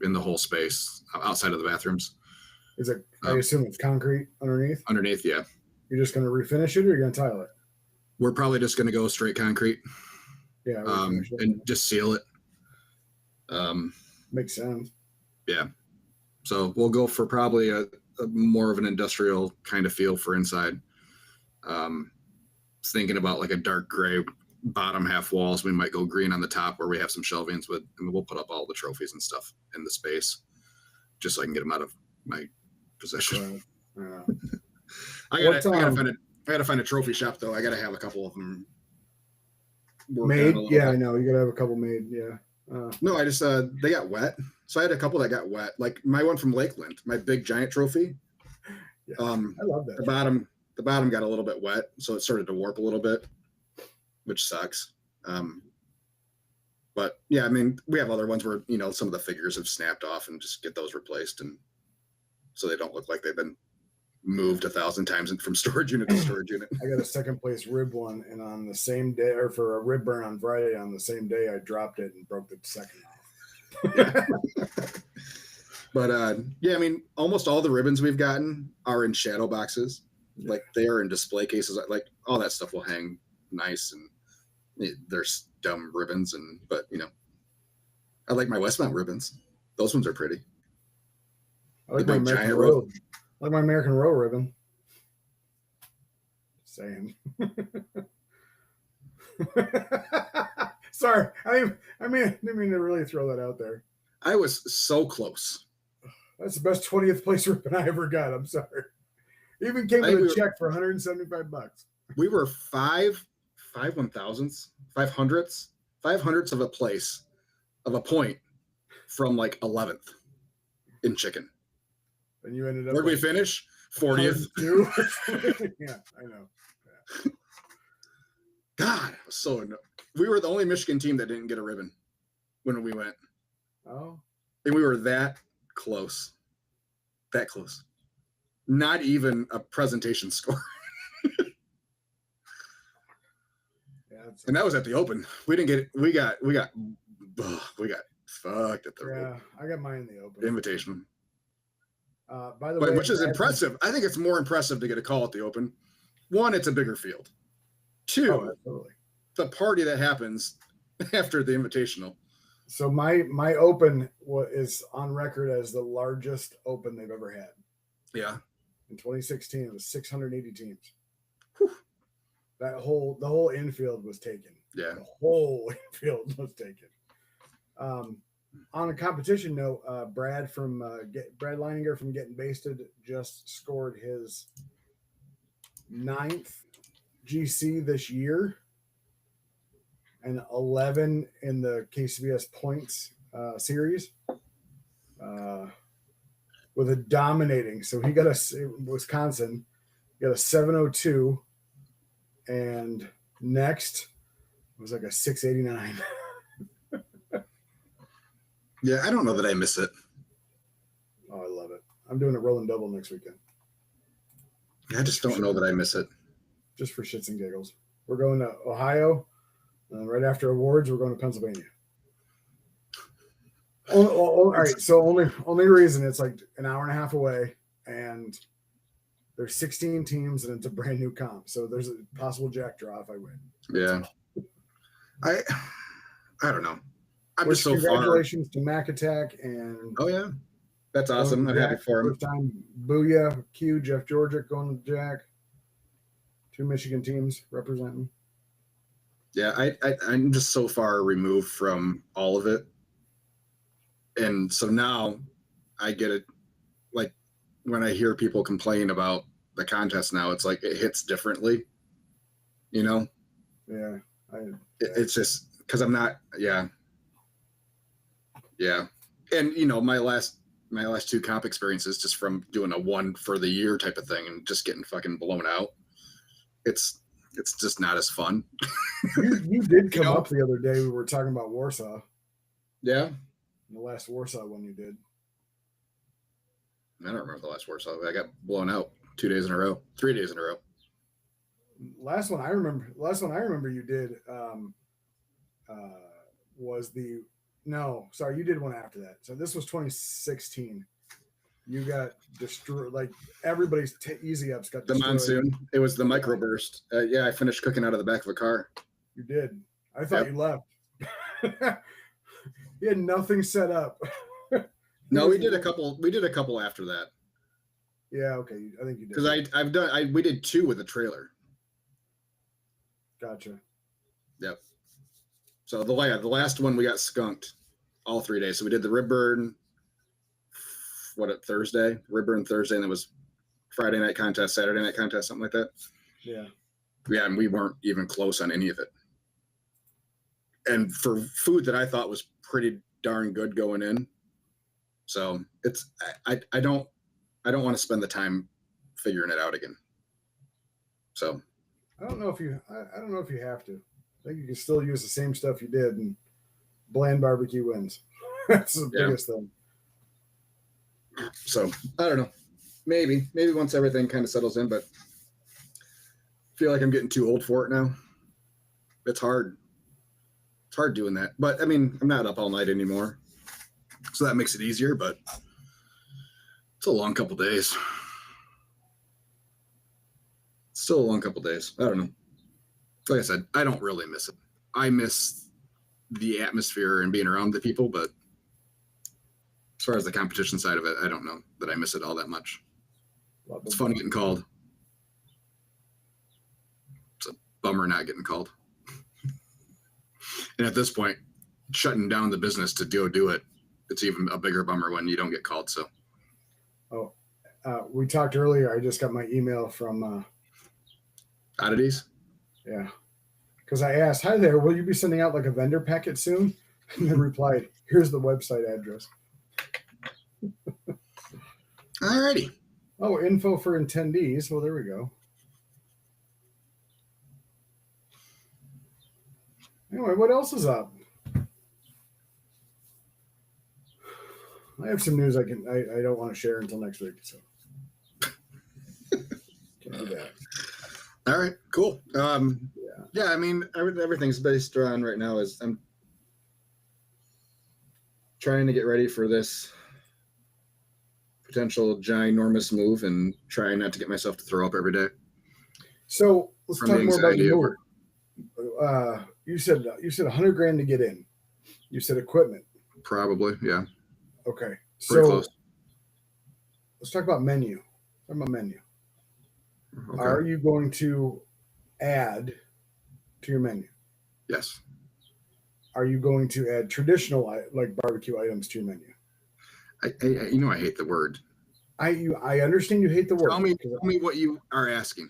in the whole space outside of the bathrooms. Is it? I assume it's concrete underneath. Underneath, yeah. You're just going to refinish it, or you're going to tile it? We're probably just going to go straight concrete. Yeah. And just seal it. Makes sense. Yeah. So we'll go for probably a more of an industrial kind of feel for inside. Thinking about like a dark gray bottom half walls. We might go green on the top where we have some shelvings with, and we'll put up all the trophies and stuff in the space just so I can get them out of my possession. I gotta find a trophy shop though. I gotta have a couple of them made. Yeah, I know. You gotta have a couple made. Yeah. No, I just they got wet. So I had a couple that got wet. Like my one from Lakeland, my big giant trophy. Yeah, I love that. The bottom got a little bit wet, so it started to warp a little bit, which sucks. But yeah, I mean, we have other ones where, you know, some of the figures have snapped off and just get those replaced, and so they don't look like they've been moved 1,000 times from storage unit to storage unit. I got a second place rib one, and on the same day, or for a rib burn on Friday, on the same day, I dropped it and broke the second off. But yeah, I mean, almost all the ribbons we've gotten are in shadow boxes. Yeah. Like they are in display cases. Like all that stuff will hang nice, and there's dumb ribbons, but you know, I like my Westmount ribbons. Those ones are pretty. I like my American Row. I like my American Row ribbon. Saying. Sorry, I didn't mean to really throw that out there. I was so close. That's the best 20th place ribbon I ever got. I'm sorry. Even came with a check for $175. We were 5 1,000ths, 500ths of a place, of a point from like 11th in chicken. And you ended up. Where'd we finish? 40th. Yeah, I know. Yeah. God, so we were the only Michigan team that didn't get a ribbon when we went. Oh. And we were that close. That close. Not even a presentation score. Yeah, and that was at the Open. We didn't get it. We got fucked at the Open. I got mine in the Open. Invitation. By the way, which is impressive. I think it's more impressive to get a call at the Open. One, it's a bigger field. Two, the party that happens after the Invitational. So my Open is on record as the largest Open they've ever had. Yeah. In 2016, it was 680 teams. Whew. The whole infield was taken. Yeah. The whole infield was taken. On a competition note, Brad Leininger from Getting Basted just scored his 9th GC this year and 11 in the KCBS points series with a dominating. So he got Wisconsin, got a 702, and next was like a 689. Yeah, I don't know that I miss it. Oh, I love it. I'm doing a rolling double next weekend. I just don't know that I miss it. Just for shits and giggles. We're going to Ohio. Right after awards, we're going to Pennsylvania. All right. So only reason it's like an hour and a half away, and there's 16 teams, and it's a brand new comp. So there's a possible jack draw if I win. Yeah. I don't know. Congratulations to Mac Attack and that's awesome. I'm happy for him. First time Booyah, Q, Jeff Georgic going to Jack. 2 Michigan teams representing. Yeah, I'm just so far removed from all of it, and so now I get it. Like when I hear people complain about the contest now, it's like it hits differently. You know? Yeah. It's just because I'm not. Yeah, and you know my last 2 comp experiences just from doing a one for the year type of thing and just getting fucking blown out. it's just not as fun. You did come know? up the other day. We were talking about Warsaw. Yeah. The last Warsaw one you did. I don't remember the last Warsaw. I got blown out 2 days in a row, 3 days in a row. Last one I remember you did was you did one after that. So this was 2016. You got destroyed. Like everybody's easy ups got destroyed. The monsoon. It was the microburst. Yeah, I finished cooking out of the back of a car. You did. I thought you left. You had nothing set up. No, we did a couple. We did a couple after that. Yeah, okay. I think you did. Because we did 2 with a trailer. Gotcha. Yep. So the last one we got skunked all 3 days. So we did the rib burn. Thursday? Rib burn Thursday, and it was Friday night contest, Saturday night contest, something like that. Yeah. Yeah, and we weren't even close on any of it. And for food that I thought was pretty darn good going in. So I don't want to spend the time figuring it out again. So I don't know if you have to. I think you can still use the same stuff you did, and bland barbecue wins. That's the biggest thing. So I don't know. Maybe once everything kind of settles in, but I feel like I'm getting too old for it now. It's hard. It's hard doing that. But I mean, I'm not up all night anymore. So that makes it easier, but it's a long couple days. Still a long couple days. I don't know. Like I said, I don't really miss it. I miss the atmosphere and being around the people, but as far as the competition side of it, I don't know that I miss it all that much. It's fun getting called. It's a bummer not getting called. And at this point, shutting down the business to do it, it's even a bigger bummer when you don't get called. So, we talked earlier. I just got my email from Oddities. Yeah, because I asked, "Hi there, will you be sending out like a vendor packet soon?" And they replied, "Here's the website address." Alrighty. Oh, info for attendees. Well, there we go. Anyway, what else is up? I have some news I don't want to share until next week, so can't do that. All right, cool. Yeah, I mean, everything's based around right now is I'm trying to get ready for this potential ginormous move and trying not to get myself to throw up every day. So let's talk more about the move. Over. You said $100,000 to get in. You said equipment. Probably, yeah. Okay, Pretty so close. Let's talk about menu. Okay. Are you going to add to your menu? Yes. Are you going to add traditional like barbecue items to your menu? I hate the word. I understand you hate the word. Tell me what you are asking.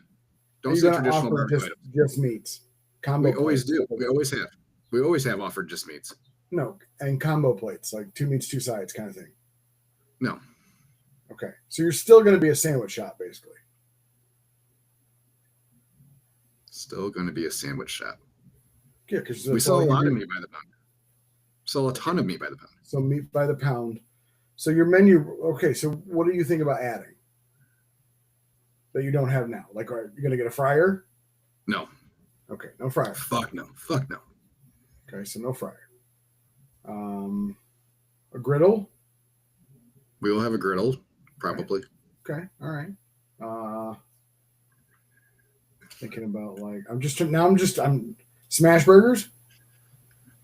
Don't say traditional barbecue items. Just meats. Combo. We always plates. do. We always have. We always have offered just meats. No, and combo plates, like 2 meats, 2 sides kind of thing. No. Okay, so you're still going to be a sandwich shop, basically. Still going to be a sandwich shop. Yeah, because we sell a lot of meat by the pound. Sell a ton of meat by the pound. So meat by the pound. So your menu. Okay, so what do you think about adding that you don't have now? Like, are you going to get a fryer? No. Okay, no fryer. Fuck no. Okay, so no fryer. A griddle. We will have a griddle, probably. Okay, all right. Thinking about like I'm smash burgers.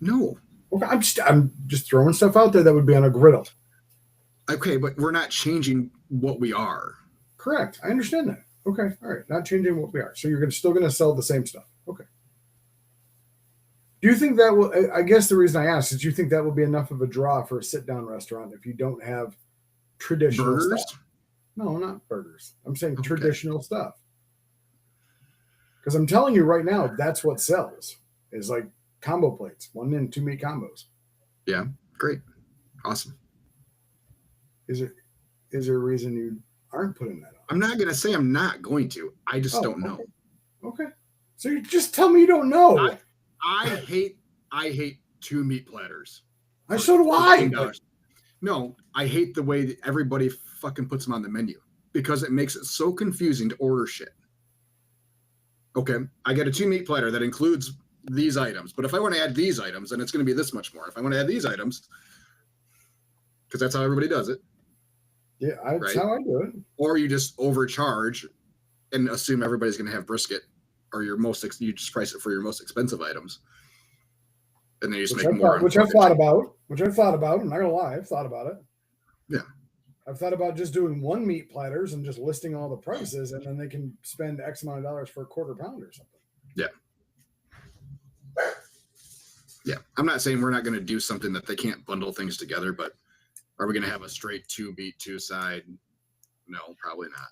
No. Okay, I'm just throwing stuff out there that would be on a griddle. Okay, but we're not changing what we are. Correct. I understand that. Okay, all right. Not changing what we are. So you're still going to sell the same stuff. Okay. Do you think that will? I guess the reason I asked is, do you think that will be enough of a draw for a sit-down restaurant if you don't have traditional burgers? Stuff? No, not burgers. I'm saying traditional stuff. Because I'm telling you right now, that's what sells is like combo plates, 1 and 2 meat combos. Yeah, great, awesome. Is there a reason you aren't putting that on? I'm not gonna say I'm not going to. I just don't know. Okay. So you just tell me you don't know. I hate 2 meat platters. So do I. $15. No, I hate the way that everybody fucking puts them on the menu because it makes it so confusing to order shit. Okay, I get a 2 meat platter that includes these items, but if I want to add these items, then it's going to be this much more. If I want to add these items, because that's how everybody does it. Yeah, that's how I do it. Or you just overcharge and assume everybody's going to have brisket, or you just price it for your most expensive items, and then you just make more. Which I've thought about. I'm not gonna lie, I've thought about it. Yeah, I've thought about just doing 1 meat platters and just listing all the prices, and then they can spend X amount of dollars for a quarter pound or something. Yeah. Yeah, I'm not saying we're not going to do something that they can't bundle things together, but are we going to have a straight 2 meat, 2 side? No, probably not.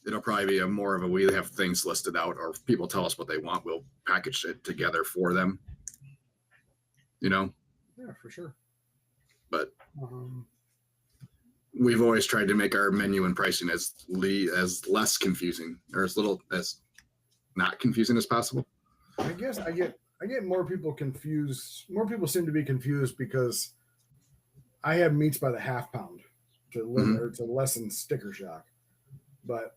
It'll probably be more of a we have things listed out, or if people tell us what they want, we'll package it together for them. Yeah, for sure. But we've always tried to make our menu and pricing as less confusing, or as little as not confusing as possible. I guess I get more people confused. More people seem to be confused because I have meats by the half pound to limit or to lessen sticker shock. But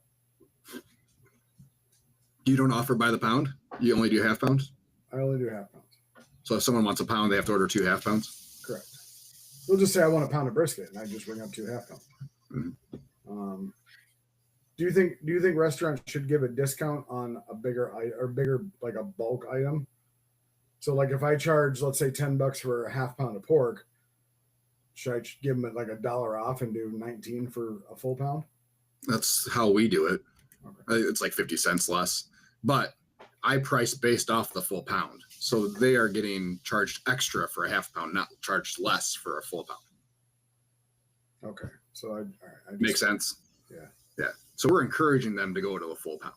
you don't offer by the pound? You only do half pounds? I only do half pounds. So if someone wants a pound, they have to order 2 half pounds? Correct. They'll just say I want a pound of brisket, and I just bring up 2 half pounds. Do you think restaurants should give a discount on a bigger like a bulk item? So like if I charge, let's say $10 for a half pound of pork, should I give them like $1 off and do 19 for a full pound? That's how we do it. Okay. It's like 50 cents less, but I price based off the full pound. So they are getting charged extra for a half pound, not charged less for a full pound. Okay. So Makes sense. Yeah. Yeah. So we're encouraging them to go to a full pound.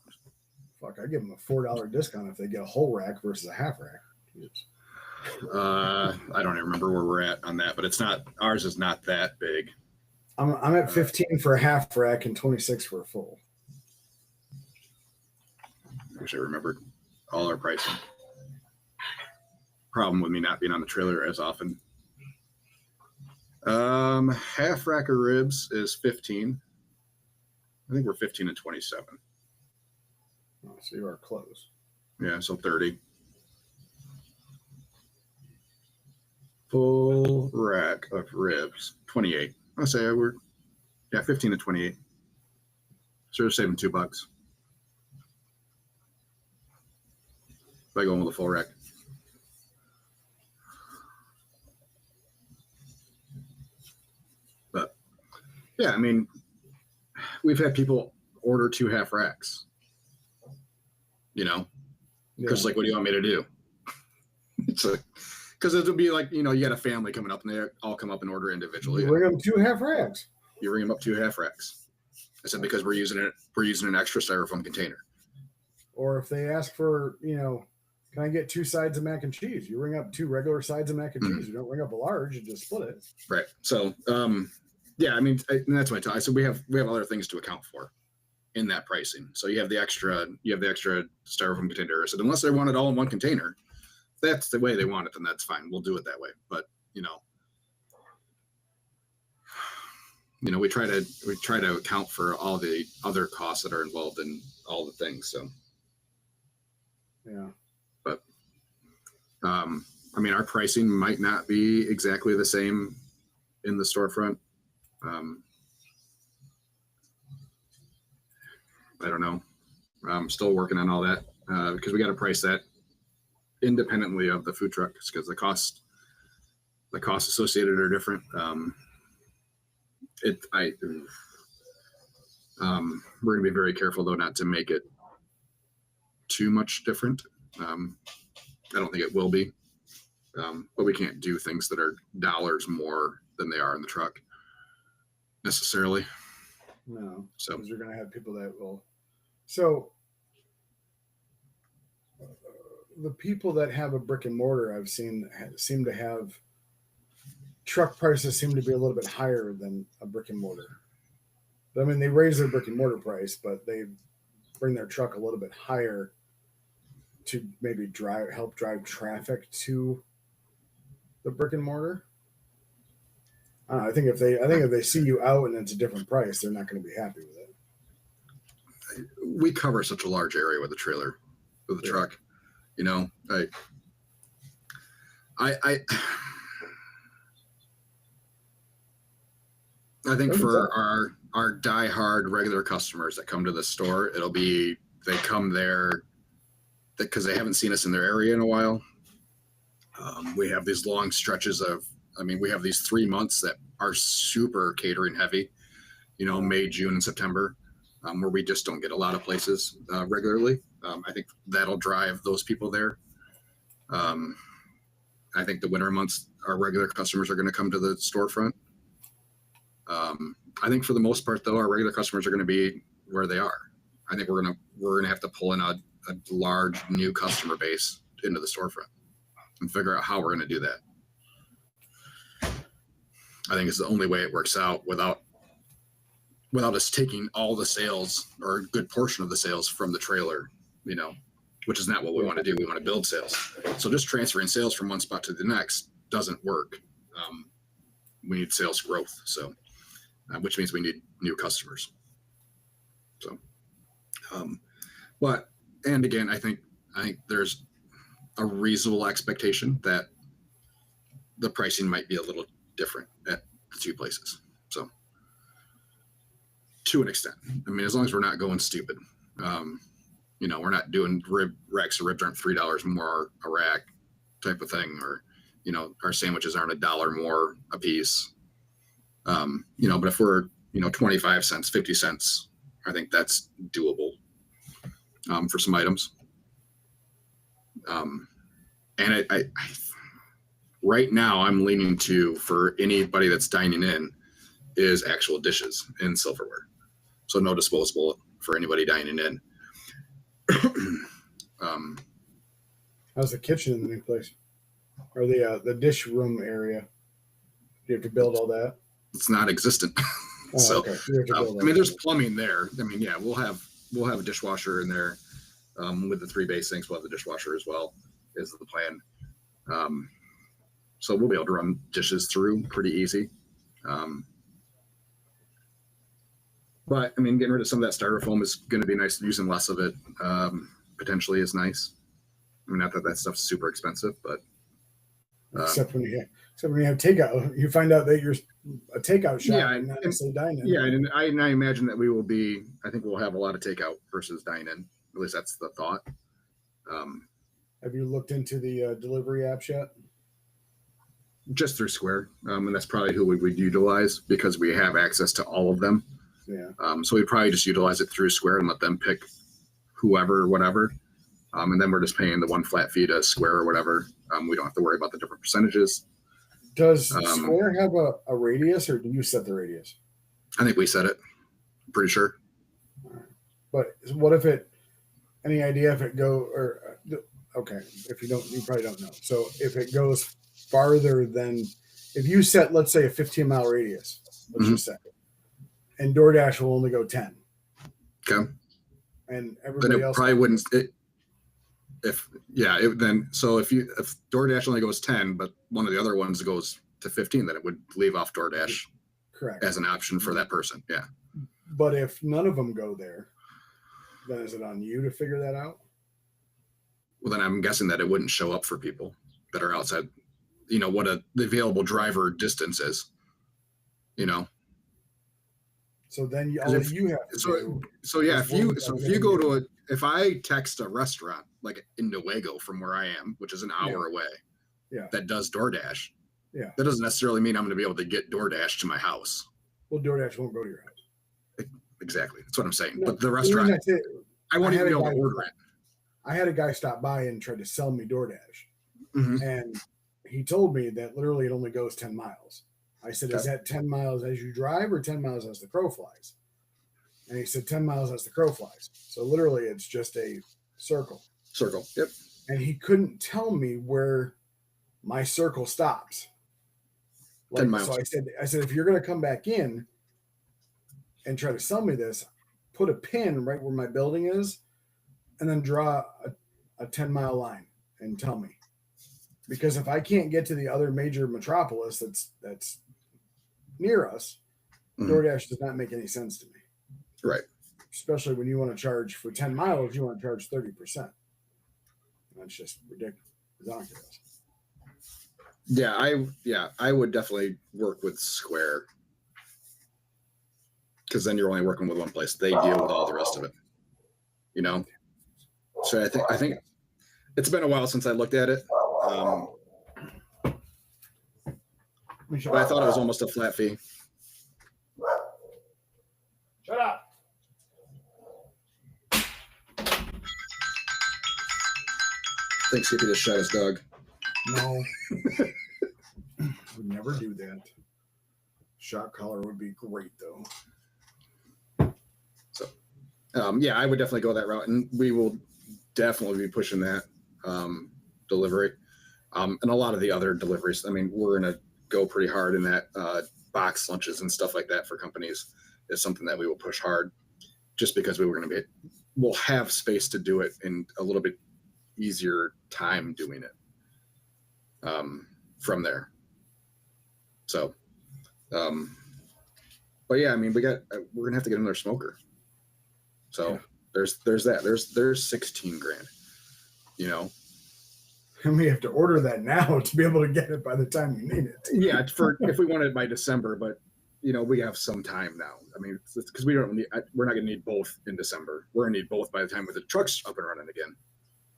Fuck, I give them a $4 discount if they get a whole rack versus a half rack. Jesus. I don't even remember where we're at on that, but ours is not that big. I'm at 15 for a half rack and 26 for a full. I wish I remembered all our pricing. Problem with me not being on the trailer as often. Half rack of ribs is 15. I think we're 15 and 27. Oh, so you are close. Yeah, so 30. Full rack of ribs, 28. I'll say we're 15 to 28. So we're saving $2 by going with a full rack. But yeah, I mean, we've had people order 2 half racks. Because like, what do you want me to do? It's like, because it would be like, you got a family coming up and they all come up and order individually. You bring them 2 half racks. You bring them up 2 half racks. I said because we're using an extra styrofoam container. Or if they ask for, can I get 2 sides of mac and cheese? You ring up 2 regular sides of mac and cheese. You don't ring up a large. You just split it. Right. So, yeah, I mean, and that's what I said. We have other things to account for in that pricing. So you have the extra styrofoam container. So unless they want it all in one container, that's the way they want it, then that's fine. We'll do it that way. But we try to account for all the other costs that are involved in all the things. So yeah. But I mean, our pricing might not be exactly the same in the storefront. I don't know. I'm still working on all that because we got to price that independently of the food trucks because the costs associated are different. We're going to be very careful though not to make it too much different. I don't think it will be, but we can't do things that are dollars more than they are in the truck necessarily. No, so because you're going to have people that will. So the people that have a brick and mortar I've seen seem to have truck prices seem to be a little bit higher than a brick and mortar. I mean, they raise their brick and mortar price, but they bring their truck a little bit higher to maybe help drive traffic to the brick and mortar. I don't know, I think if they see you out and it's a different price, they're not going to be happy with it. We cover such a large area with the trailer, with the truck. You know, I think for our diehard regular customers that come to the store, it'll be they come there because they haven't seen us in their area in a while. We have these long stretches of, we have these 3 months that are super catering heavy, you know, May, June, and September, where we just don't get a lot of places regularly. I think that'll drive those people there. I think the winter months, our regular customers are going to come to the storefront. I think for the most part, though, our regular customers are going to be where they are. I think we're gonna have to pull in a large new customer base into the storefront and figure out how we're going to do that. I think it's the only way it works out without us taking all the sales or a good portion of the sales from the trailer, you know, which is not what we want to do. We want to build sales. So just transferring sales from one spot to the next doesn't work. We need sales growth. So, which means we need new customers. So, and again, I think there's a reasonable expectation that the pricing might be a little different at the two places. So, to an extent, as long as we're not going stupid, you know, we're not doing racks of ribs aren't $3 more a rack type of thing, or, you know, our sandwiches aren't $1 more a piece. You know, but if we're, you know, 25 cents, 50 cents, I think that's doable for some items. And I right now I'm leaning to, for anybody that's dining in, is actual dishes and silverware. So no disposable for anybody dining in. How's the kitchen in the new place? Or the dish room area? Do you have to build all that? It's not existent. Oh, So okay. there's plumbing there. Yeah, we'll have a dishwasher in there. With the 3 base sinks, we'll have the dishwasher as well, is the plan. So we'll be able to run dishes through pretty easy. But getting rid of some of that styrofoam is going to be nice. Using less of it potentially is nice. Not that stuff's super expensive, but except when you have takeout, you find out that you're a takeout shop and not necessarily dine-in. Yeah, and I imagine that I think we'll have a lot of takeout versus dine-in. At least that's the thought. Have you looked into the delivery apps yet? Just through Square, and that's probably who we would utilize because we have access to all of them. Yeah. So we'd probably just utilize it through Square and let them pick whoever, whatever. And then we're just paying the one flat fee to Square or whatever. We don't have to worry about the different percentages. Does Square have a radius, or do you set the radius? I think we set it. I'm pretty sure. But what if any idea if it okay, if you don't, you probably don't know. So if it goes farther than, if you set, let's say, a 15-mile radius, let's just say, and DoorDash will only go 10. Okay. And everybody else probably wouldn't. If DoorDash only goes 10, but one of the other ones goes to 15, then it would leave off DoorDash. Correct. As an option for that person. Yeah. But if none of them go there, then is it on you to figure that out? Well, then I'm guessing that it wouldn't show up for people that are outside, you know, what the available driver distance is, you know? So then you have to do. If I text a restaurant like in Newaygo from where I am, which is an hour away, that does DoorDash, that doesn't necessarily mean I'm going to be able to get DoorDash to my house. Well, DoorDash won't go to your house. Exactly. That's what I'm saying. No, but the restaurant, I won't even be able to order it. I had a guy stop by and try to sell me DoorDash. Mm-hmm. And he told me that literally it only goes 10 miles. I said, is that 10 miles as you drive or 10 miles as the crow flies? And he said 10 miles as the crow flies. So literally it's just a circle. Circle. Yep. And he couldn't tell me where my circle stops. 10 miles. So I said, if you're going to come back in and try to sell me this, put a pin right where my building is, and then draw a 10-mile line and tell me. Because if I can't get to the other major metropolis that's near us, DoorDash does not make any sense to me. Right. Especially when you want to charge for 10 miles, you want to charge 30%. That's just ridiculous. I would definitely work with Square, because then you're only working with one place. They deal with all the rest of it. So I think it's been a while since I looked at it. But I thought it was almost a flat fee. Shut up. I think Skippy just shot his dog. No. Would never do that. Shot collar would be great though. So, I would definitely go that route, and we will definitely be pushing that delivery, and a lot of the other deliveries. I mean, we're gonna go pretty hard in that box lunches and stuff like that for companies is something that we will push hard, just because we'll have space to do it in a little bit easier time doing it from there. So, but yeah, I mean, we're gonna have to get another smoker. So there's that. There's 16 grand. And we have to order that now to be able to get it by the time you need it. Yeah, if we want it by December, but we have some time now. I mean, because we're not gonna need both in December. We're gonna need both by the time with the truck's up and running again.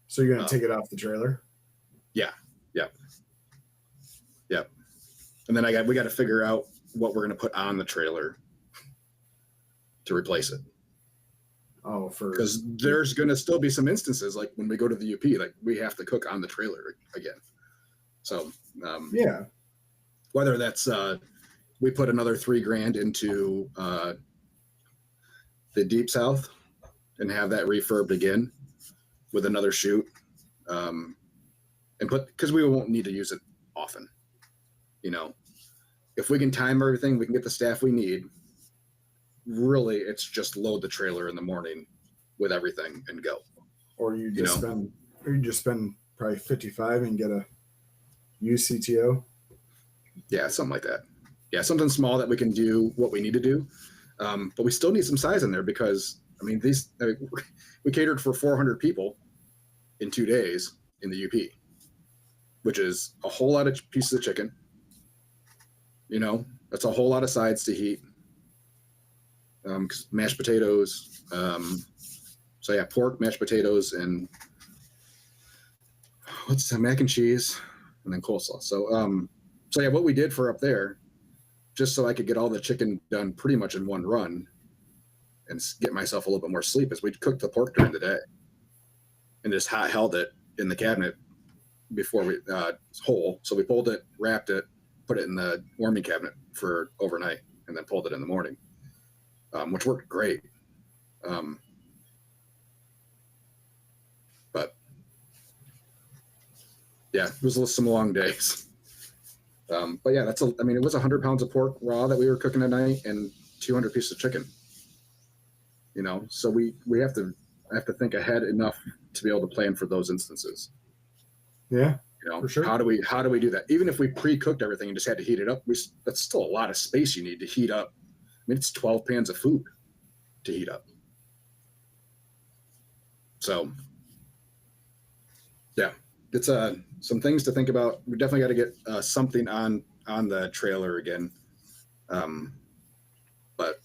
So you're gonna take it off the trailer? Yeah. And then we got to figure out what we're gonna put on the trailer to replace it. Oh, because there's gonna still be some instances like when we go to the UP, like we have to cook on the trailer again. So whether that's we put another $3 grand into the Deep South and have that refurbed again with another chute, and because we won't need to use it often. If we can time everything, we can get the staff we need. Really, it's just load the trailer in the morning with everything and go. Or you just spend probably 55 and get a UCTO. Yeah, something like that. Yeah, something small that we can do what we need to do, but we still need some size in there because we catered for 400 people in 2 days in the UP, which is a whole lot of pieces of chicken. That's a whole lot of sides to heat. Mashed potatoes. Pork, mashed potatoes, and mac and cheese, and then coleslaw. So what we did for up there, just so I could get all the chicken done pretty much in one run, and get myself a little bit more sleep, is we cooked the pork during the day, and just hot held it in the cabinet before we whole. So we pulled it, wrapped it, put it in the warming cabinet for overnight, and then pulled it in the morning. Which worked great. But yeah, it was some long days. But yeah, it was 100 pounds of pork raw that we were cooking at night and 200 pieces of chicken. So we have to think ahead enough to be able to plan for those instances. Yeah, for sure. How do we do that? Even if we pre-cooked everything and just had to heat it up, that's still a lot of space you need to heat up. It's 12 pans of food to heat up. So, yeah, it's some things to think about. We definitely got to get something on the trailer again. But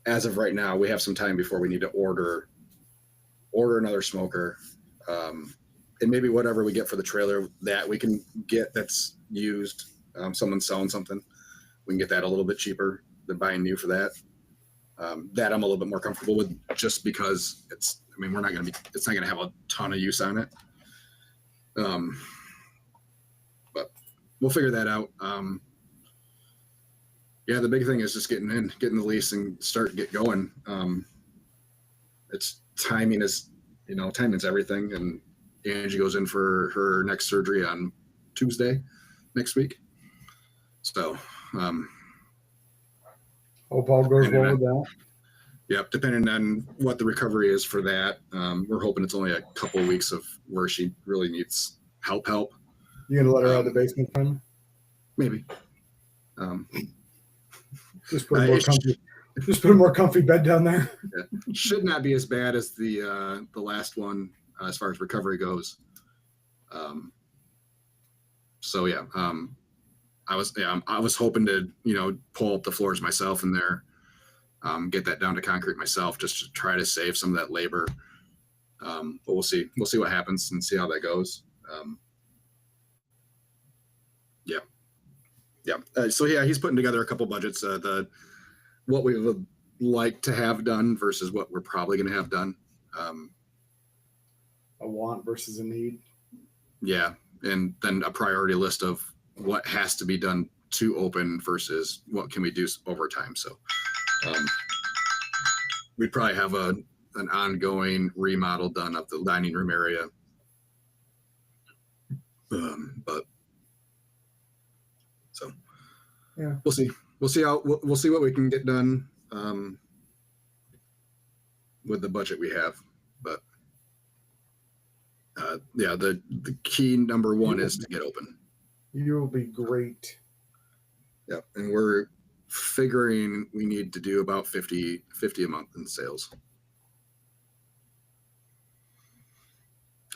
as of right now, we have some time before we need to order another smoker, and maybe whatever we get for the trailer that we can get that's used. Someone's selling something, we can get that a little bit cheaper than buying new for that. That I'm a little bit more comfortable with, just because it's not going to have a ton of use on it. But we'll figure that out. The big thing is just getting the lease and get going. It's timing timing's everything. And Angie goes in for her next surgery on Tuesday next week. So, hope all goes well with that. Yep, depending on what the recovery is for that. We're hoping it's only a couple of weeks of where she really needs help. You gonna let her out of the basement, then? Maybe. Just put a more comfy. Just put a more comfy bed down there. Should not be as bad as the last one as far as recovery goes. So yeah, I was hoping to pull up the floors myself in there, get that down to concrete myself, just to try to save some of that labor. But we'll see what happens and see how that goes. So yeah, he's putting together a couple budgets. What we would like to have done versus what we're probably going to have done. A want versus a need. Yeah, and then a priority list of what has to be done to open versus what can we do over time. So we'd probably have an ongoing remodel done of the dining room area. But so yeah, we'll see. We'll see what we can get done with the budget we have. But yeah, the key number one is to get open. You'll be great. Yeah, and we're figuring we need to do about 50 a month in sales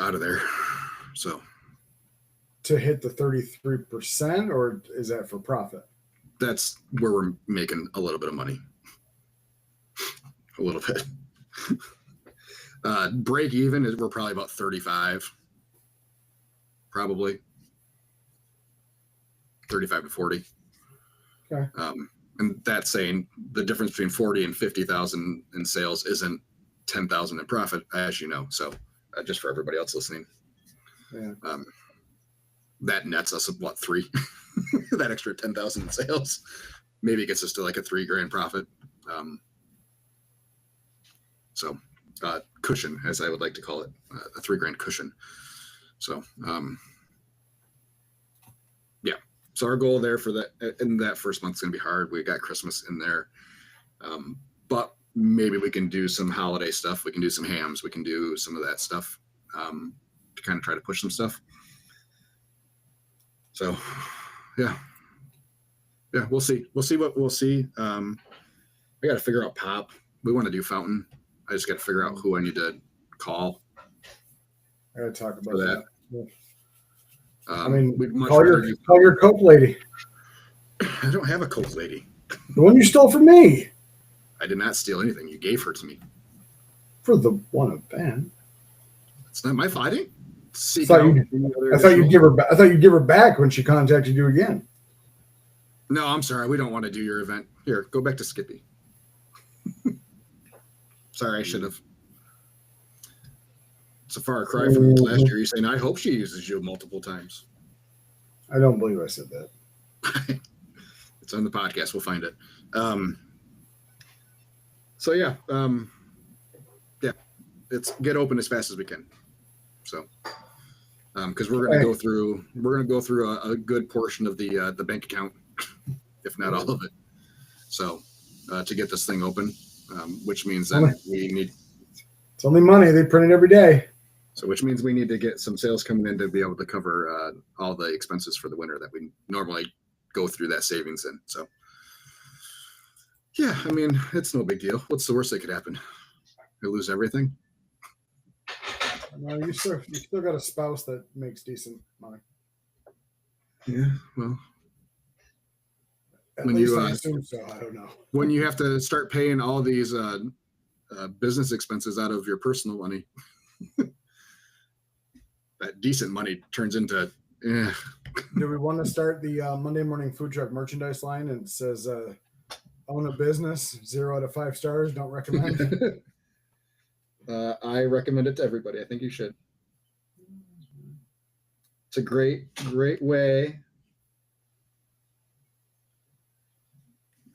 out of there. So to hit the 33%, or is that for profit? That's where we're making a little bit of money. A little bit. Break even is we're probably about 35. Probably 35 to 40. Okay. And that's saying the difference between 40 and 50,000 in sales isn't 10,000 in profit, as you know. So just for everybody else listening, yeah. That nets us what, 3? That extra 10,000 in sales maybe gets us to like a $3,000 profit. So cushion, as I would like to call it, a $3,000 cushion. So yeah. So our goal there for that in that first month is going to be hard. We got Christmas in there, but maybe we can do some holiday stuff. We can do some hams. We can do some of that stuff to kind of try to push some stuff. So yeah, we'll see. We'll see what we'll see. We got to figure out pop. We want to do fountain. I just got to figure out who I need to call. I got to talk about that. Yeah. I mean, call call your Coke lady. I don't have a Coke lady. The one you stole from me. I did not steal anything. You gave her to me. For the one event. It's not my fault. I didn't seek I out. thought you'd give her back when she contacted you again. No, I'm sorry. We don't want to do your event. Here, go back to Skippy. Sorry, I should have. It's a far cry from last year. You're saying, I hope she uses you multiple times. I don't believe I said that. It's on the podcast. We'll find it. So yeah. Yeah. It's get open as fast as we can. So because we're gonna go through a good portion of the bank account, if not all of it. So to get this thing open, which means then we need. It's only money. They print it every day. So which means we need to get some sales coming in to be able to cover all the expenses for the winter that we normally go through that savings in. So yeah, I mean, it's no big deal. What's the worst that could happen? You lose everything. No, you still got a spouse that makes decent money. Yeah, well, At least I assume so. I don't know. When you have to start paying all these business expenses out of your personal money, that decent money turns into. Do we want to start the Monday morning food truck merchandise line and it says own a business, 0 out of 5 stars, don't recommend? I recommend it to everybody. I think you should. It's a great way.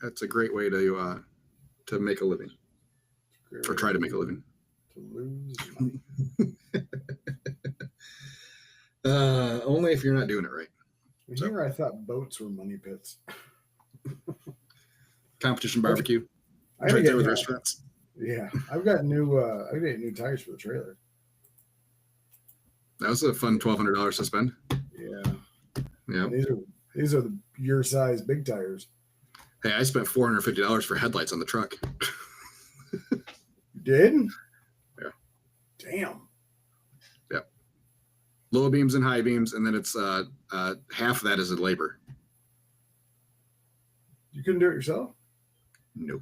That's a great way to make a living, or try to make a living. To lose. Only if you're not doing it right. Here, I thought boats were money pits. Competition barbecue. I Right there with restaurants. Yeah, I've got new tires for the trailer. That was a fun $1,200 to spend. Yeah, Yeah. and these are the your size big tires. Hey, I spent $450 for headlights on the truck. You did? Yeah. Damn. Yep. Low beams and high beams, and then it's half of that is in labor. You couldn't do it yourself? Nope.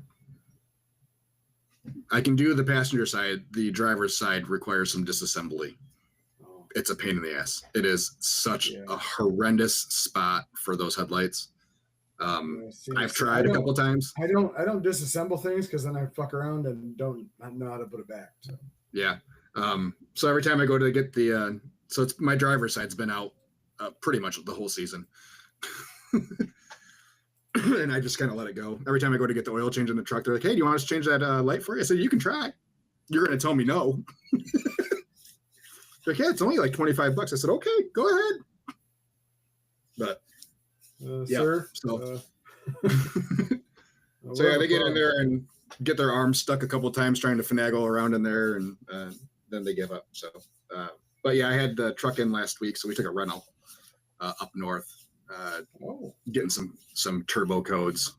I can do the passenger side. The driver's side requires some disassembly. Oh, It's a pain in the ass. It is such Yeah. a horrendous spot for those headlights. yeah, see, I've see, tried a couple times. I don't disassemble things because then I fuck around and don't know how to put it back. So. Yeah. So every time I go to get the, so it's my driver's side's been out pretty much the whole season. And I just kind of let it go. Every time I go to get the oil change in the truck, they're like, "Hey, do you want us to change that light for you?" I said, "You can try. You're going to tell me no." They're like, "Yeah, it's only like $25." I said, "Okay, go ahead." But yeah, Sir. so so yeah, they get in there and get their arms stuck a couple times trying to finagle around in there, and then they give up. So, but yeah, I had the truck in last week, so we took a rental up north, getting some turbo codes.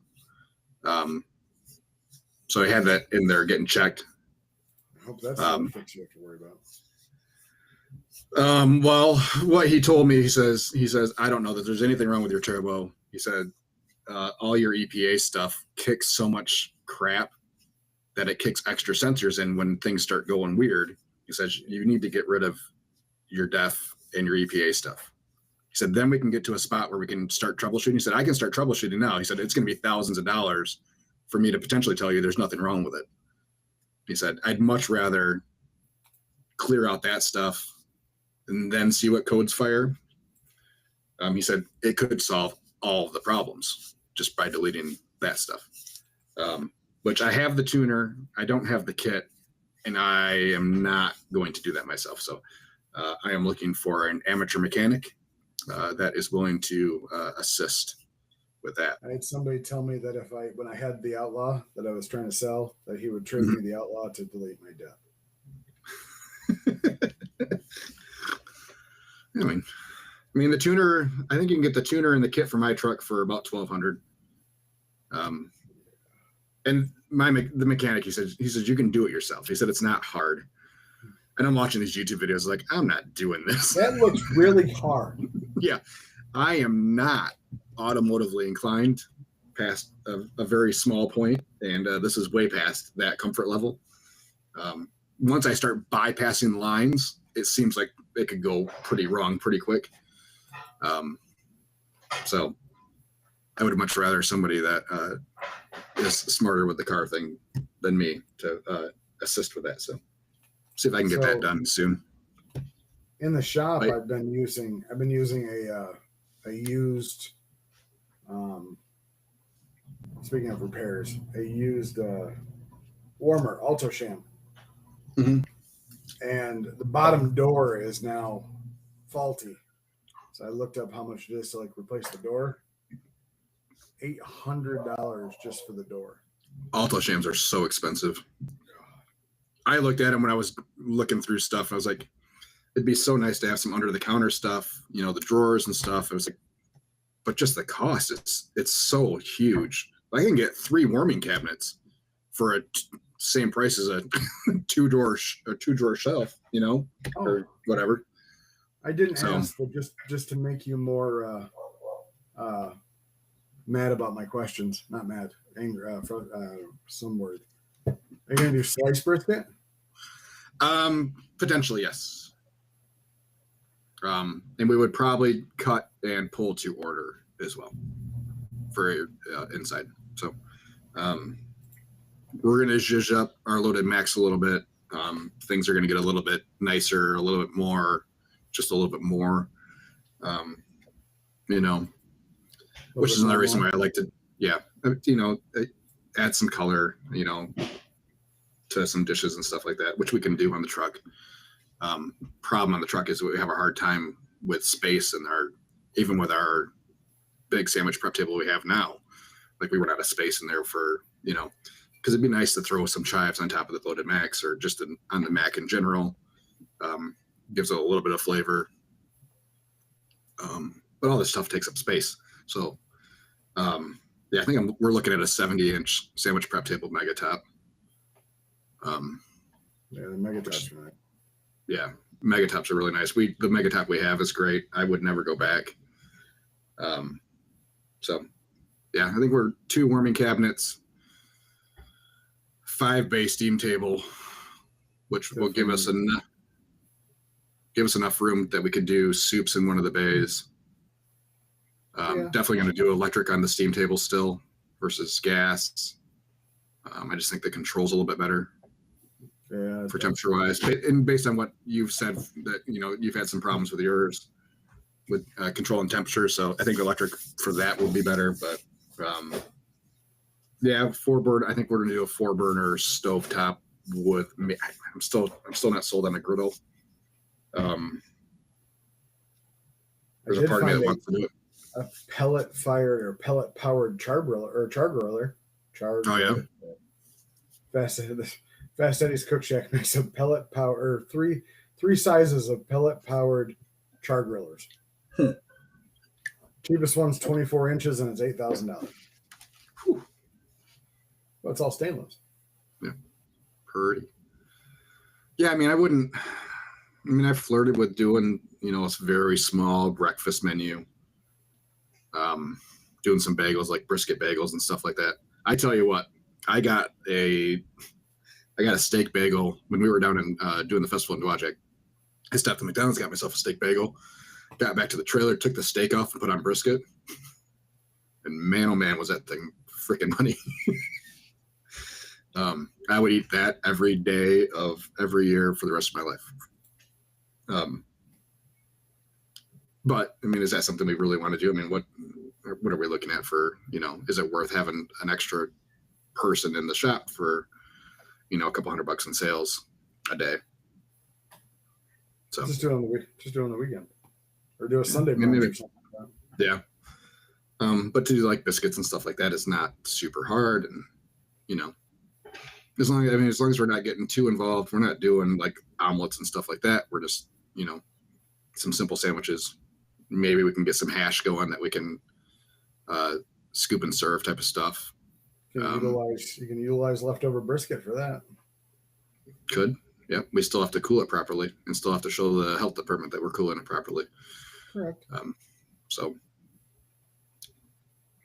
So I had that in there getting checked. I hope that's not a fix you have to worry about. Well, what he told me, he says, I don't know that there's anything wrong with your turbo. He said, all your EPA stuff kicks so much crap that it kicks extra sensors in when things start going weird. He says, you need to get rid of your DEF and your EPA stuff. He said, then we can get to a spot where we can start troubleshooting. He said, I can start troubleshooting now. He said, it's going to be thousands of dollars for me to potentially tell you there's nothing wrong with it. He said, I'd much rather clear out that stuff and then see what codes fire. He said it could solve all of the problems just by deleting that stuff. Which I have the tuner, I don't have the kit, and I am not going to do that myself. So I am looking for an amateur mechanic that is willing to assist with that. I had somebody tell me that when I had the Outlaw that I was trying to sell, that he would trade me the Outlaw to delete my debt. I mean, the tuner. I think you can get the tuner and the kit for my truck for about $1,200. And the mechanic, he says you can do it yourself. He said it's not hard. And I'm watching these YouTube videos, like I'm not doing this. That looks really hard. Yeah, I am not automotively inclined past a very small point, and this is way past that comfort level. Once I start bypassing lines, it seems like it could go pretty wrong pretty quick. So I would much rather somebody that is smarter with the car thing than me to assist with that. So see if I can get that done soon. In the shop, Right. I've been using a used. Speaking of repairs, a used warmer, Alto Sham. Mhm. And the bottom door is now faulty. So I looked up how much it is to replace the door. $800 just for the door. Alto shams are so expensive. I looked at them when I was looking through stuff. I was like, it'd be so nice to have some under the counter stuff, the drawers and stuff. I was like, but just the cost, it's so huge. I can get 3 warming cabinets for same price as a two drawer shelf, or whatever. I didn't ask, but just to make you more mad about my questions. Not mad, angry. Some word. Are you gonna do slice brisket? Potentially, yes. And we would probably cut and pull to order as well for inside. So we're going to zhuzh up our loaded max a little bit. Things are going to get a little bit nicer, a little bit more, just a little bit more, which is another reason why I like to, add some color, to some dishes and stuff like that, which we can do on the truck. Problem on the truck is we have a hard time with space, and even with our big sandwich prep table we have now, like we run out of space in there for because it'd be nice to throw some chives on top of the loaded Macs or just on the Mac in general. Gives it a little bit of flavor. But all this stuff takes up space. So, yeah, I think we're looking at a 70-inch sandwich prep table mega top. Yeah, the mega tops are nice. Yeah, mega tops are really nice. The mega top we have is great. I would never go back. So, yeah, I think we're 2 warming cabinets, 5 bay steam table, which will give us enough room that we could do soups in one of the bays. Definitely going to do electric on the steam table still versus gas. I just think the control's a little bit better for temperature wise. And based on what you've said, that you've had some problems with yours with controlling temperature, so I think electric for that will be better. But yeah, 4-burner. I think we're going to do a 4-burner stovetop with. I'm still not sold on the griddle. There's a part of me that wants to do it. A pellet fired or pellet powered char broiler. Oh yeah. Fast Eddie's Cook Shack makes a pellet power three sizes of pellet powered char grillers. Cheapest one's 24 inches and it's $8,000. Well, it's all stainless. Yeah, pretty. Yeah, I mean, I've flirted with doing a very small breakfast menu. Doing some bagels, like brisket bagels and stuff like that. I tell you what, I got a steak bagel when we were down in doing the festival in Dowagiac. I stopped at McDonald's, got myself a steak bagel, got back to the trailer, took the steak off and put on brisket. And man, oh man, was that thing freaking money. I would eat that every day of every year for the rest of my life. But I mean, is that something we really want to do? I mean, what are we looking at for, is it worth having an extra person in the shop for, a couple $100 in sales a day? So just do it on the weekend or do a Sunday maybe, or something like that. Yeah. But to do like biscuits and stuff like that is not super hard. And, as long as we're not getting too involved, we're not doing like omelets and stuff like that. We're just, some simple sandwiches. Maybe we can get some hash going that we can scoop and serve type of stuff. You can utilize leftover brisket for that. Could. Yeah. We still have to cool it properly and still have to show the health department that we're cooling it properly. Correct.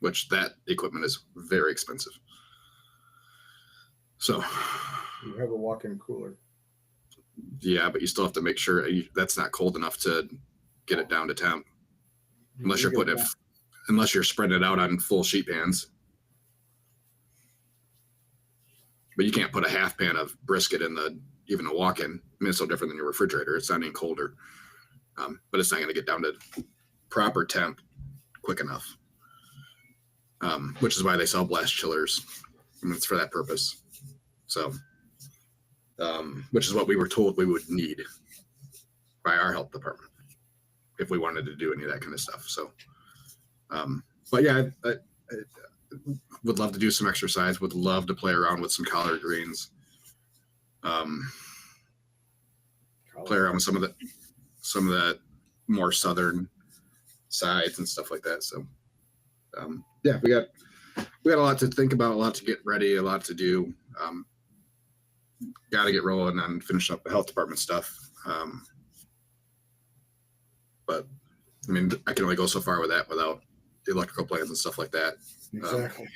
Which that equipment is very expensive. So you have a walk-in cooler. Yeah, but you still have to make sure that's not cold enough to get it down to temp. Unless you're spreading it out on full sheet pans. But you can't put a half pan of brisket in even a walk-in. I mean, it's so different than your refrigerator. It's not any colder. But it's not going to get down to proper temp quick enough. Which is why they sell blast chillers. I mean, it's for that purpose. So, which is what we were told we would need by our health department if we wanted to do any of that kind of stuff. So, but yeah, I would love to do some exercise, would love to play around with some collard greens, play around with some of the more southern sides and stuff like that. So, yeah, we got a lot to think about, a lot to get ready, a lot to do. Got to get rolling on finishing up the health department stuff. But I mean, I can only go so far with that without the electrical plans and stuff like that. Exactly.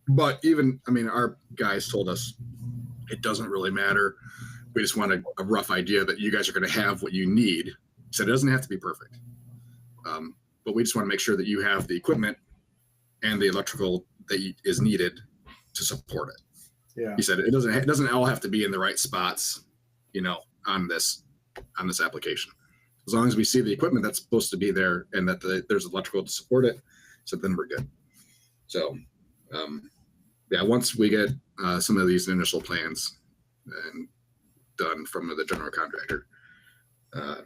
But even, I mean, our guys told us it doesn't really matter. We just want a rough idea that you guys are going to have what you need. He said it doesn't have to be perfect. But we just want to make sure that you have the equipment and the electrical that is needed to support it. Yeah. He said it doesn't all have to be in the right spots, on this application. As long as we see the equipment that's supposed to be there and that there's electrical to support it, so then we're good. So, yeah, once we get some of these initial plans and done from the general contractor, I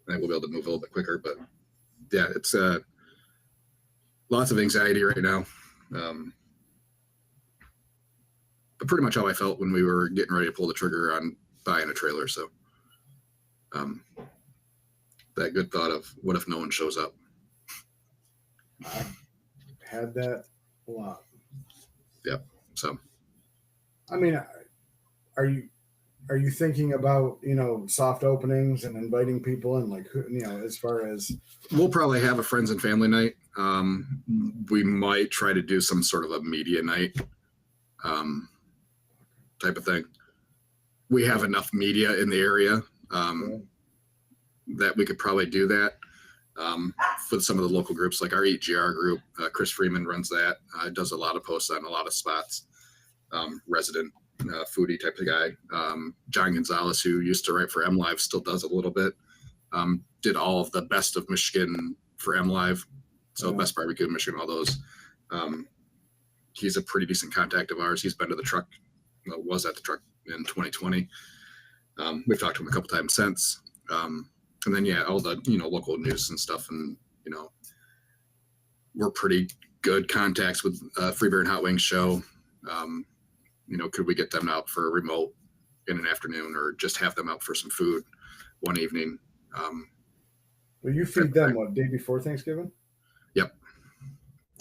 think we'll be able to move a little bit quicker. But yeah, it's lots of anxiety right now. pretty much how I felt when we were getting ready to pull the trigger on buying a trailer. So that good thought of what if no one shows up? I had that a lot. Yep. So, I mean, are you thinking about, soft openings and inviting people in, like, as far as we'll probably have a friends and family night. We might try to do some sort of a media night type of thing. We have enough media in the area that we could probably do that for some of the local groups, like our EGR group. Chris Freeman runs that. Does a lot of posts on a lot of spots. Resident foodie type of guy. John Gonzalez, who used to write for MLive, still does a little bit. Did all of the best of Michigan for MLive. So Best Barbecue in Michigan, all those. He's a pretty decent contact of ours. He's been to the truck, was at the truck in 2020. We've talked to him a couple times since. And then, all the, local news and stuff. And, we're pretty good contacts with Free Beer and Hot Wings show. Could we get them out for a remote in an afternoon or just have them out for some food one evening? Well, you feed them day before Thanksgiving? Yep.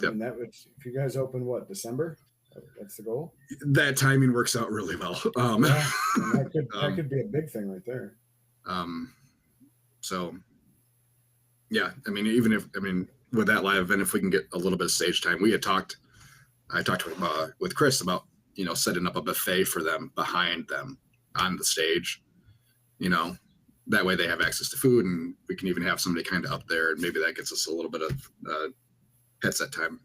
I mean, that would, if you guys open December? That's the goal. That timing works out really well. That could be a big thing right there. So, with that live event, if we can get a little bit of stage time, I talked with Chris about, setting up a buffet for them behind them on the stage, that way they have access to food, and we can even have somebody kind of up there, and maybe that gets us a little bit of headset time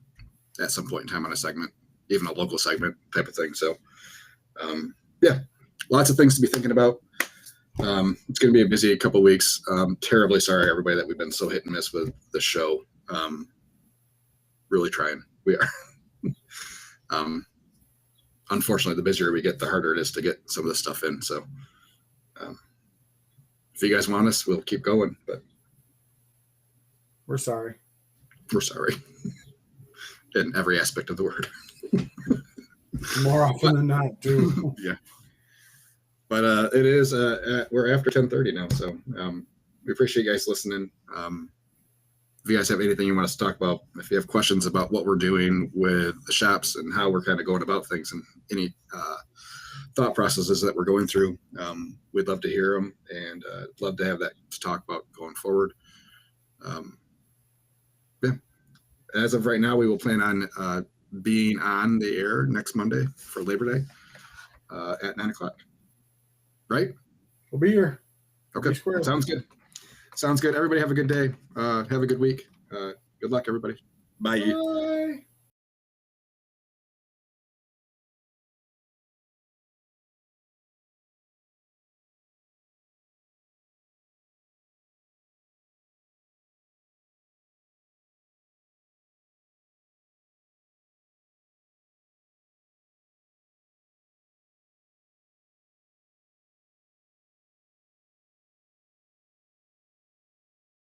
at some point in time on a segment, even a local segment type of thing. So, lots of things to be thinking about. It's going to be a busy couple of weeks. Terribly sorry, everybody, that we've been so hit and miss with the show. Really trying. We are. Unfortunately, the busier we get, the harder it is to get some of this stuff in. So, if you guys want us, we'll keep going. But we're sorry. We're sorry in every aspect of the word. More often than not, too. Yeah. But it is we're after 10:30 now, so we appreciate you guys listening. If you guys have anything you want us to talk about, if you have questions about what we're doing with the shops and how we're kind of going about things, and any thought processes that we're going through, we'd love to hear them, and love to have that to talk about going forward. As of right now, we will plan on being on the air next Monday for Labor Day at 9:00. Right? We'll be here. Okay. Sounds good. Sounds good. Everybody have a good day. Have a good week. Good luck, everybody. Bye.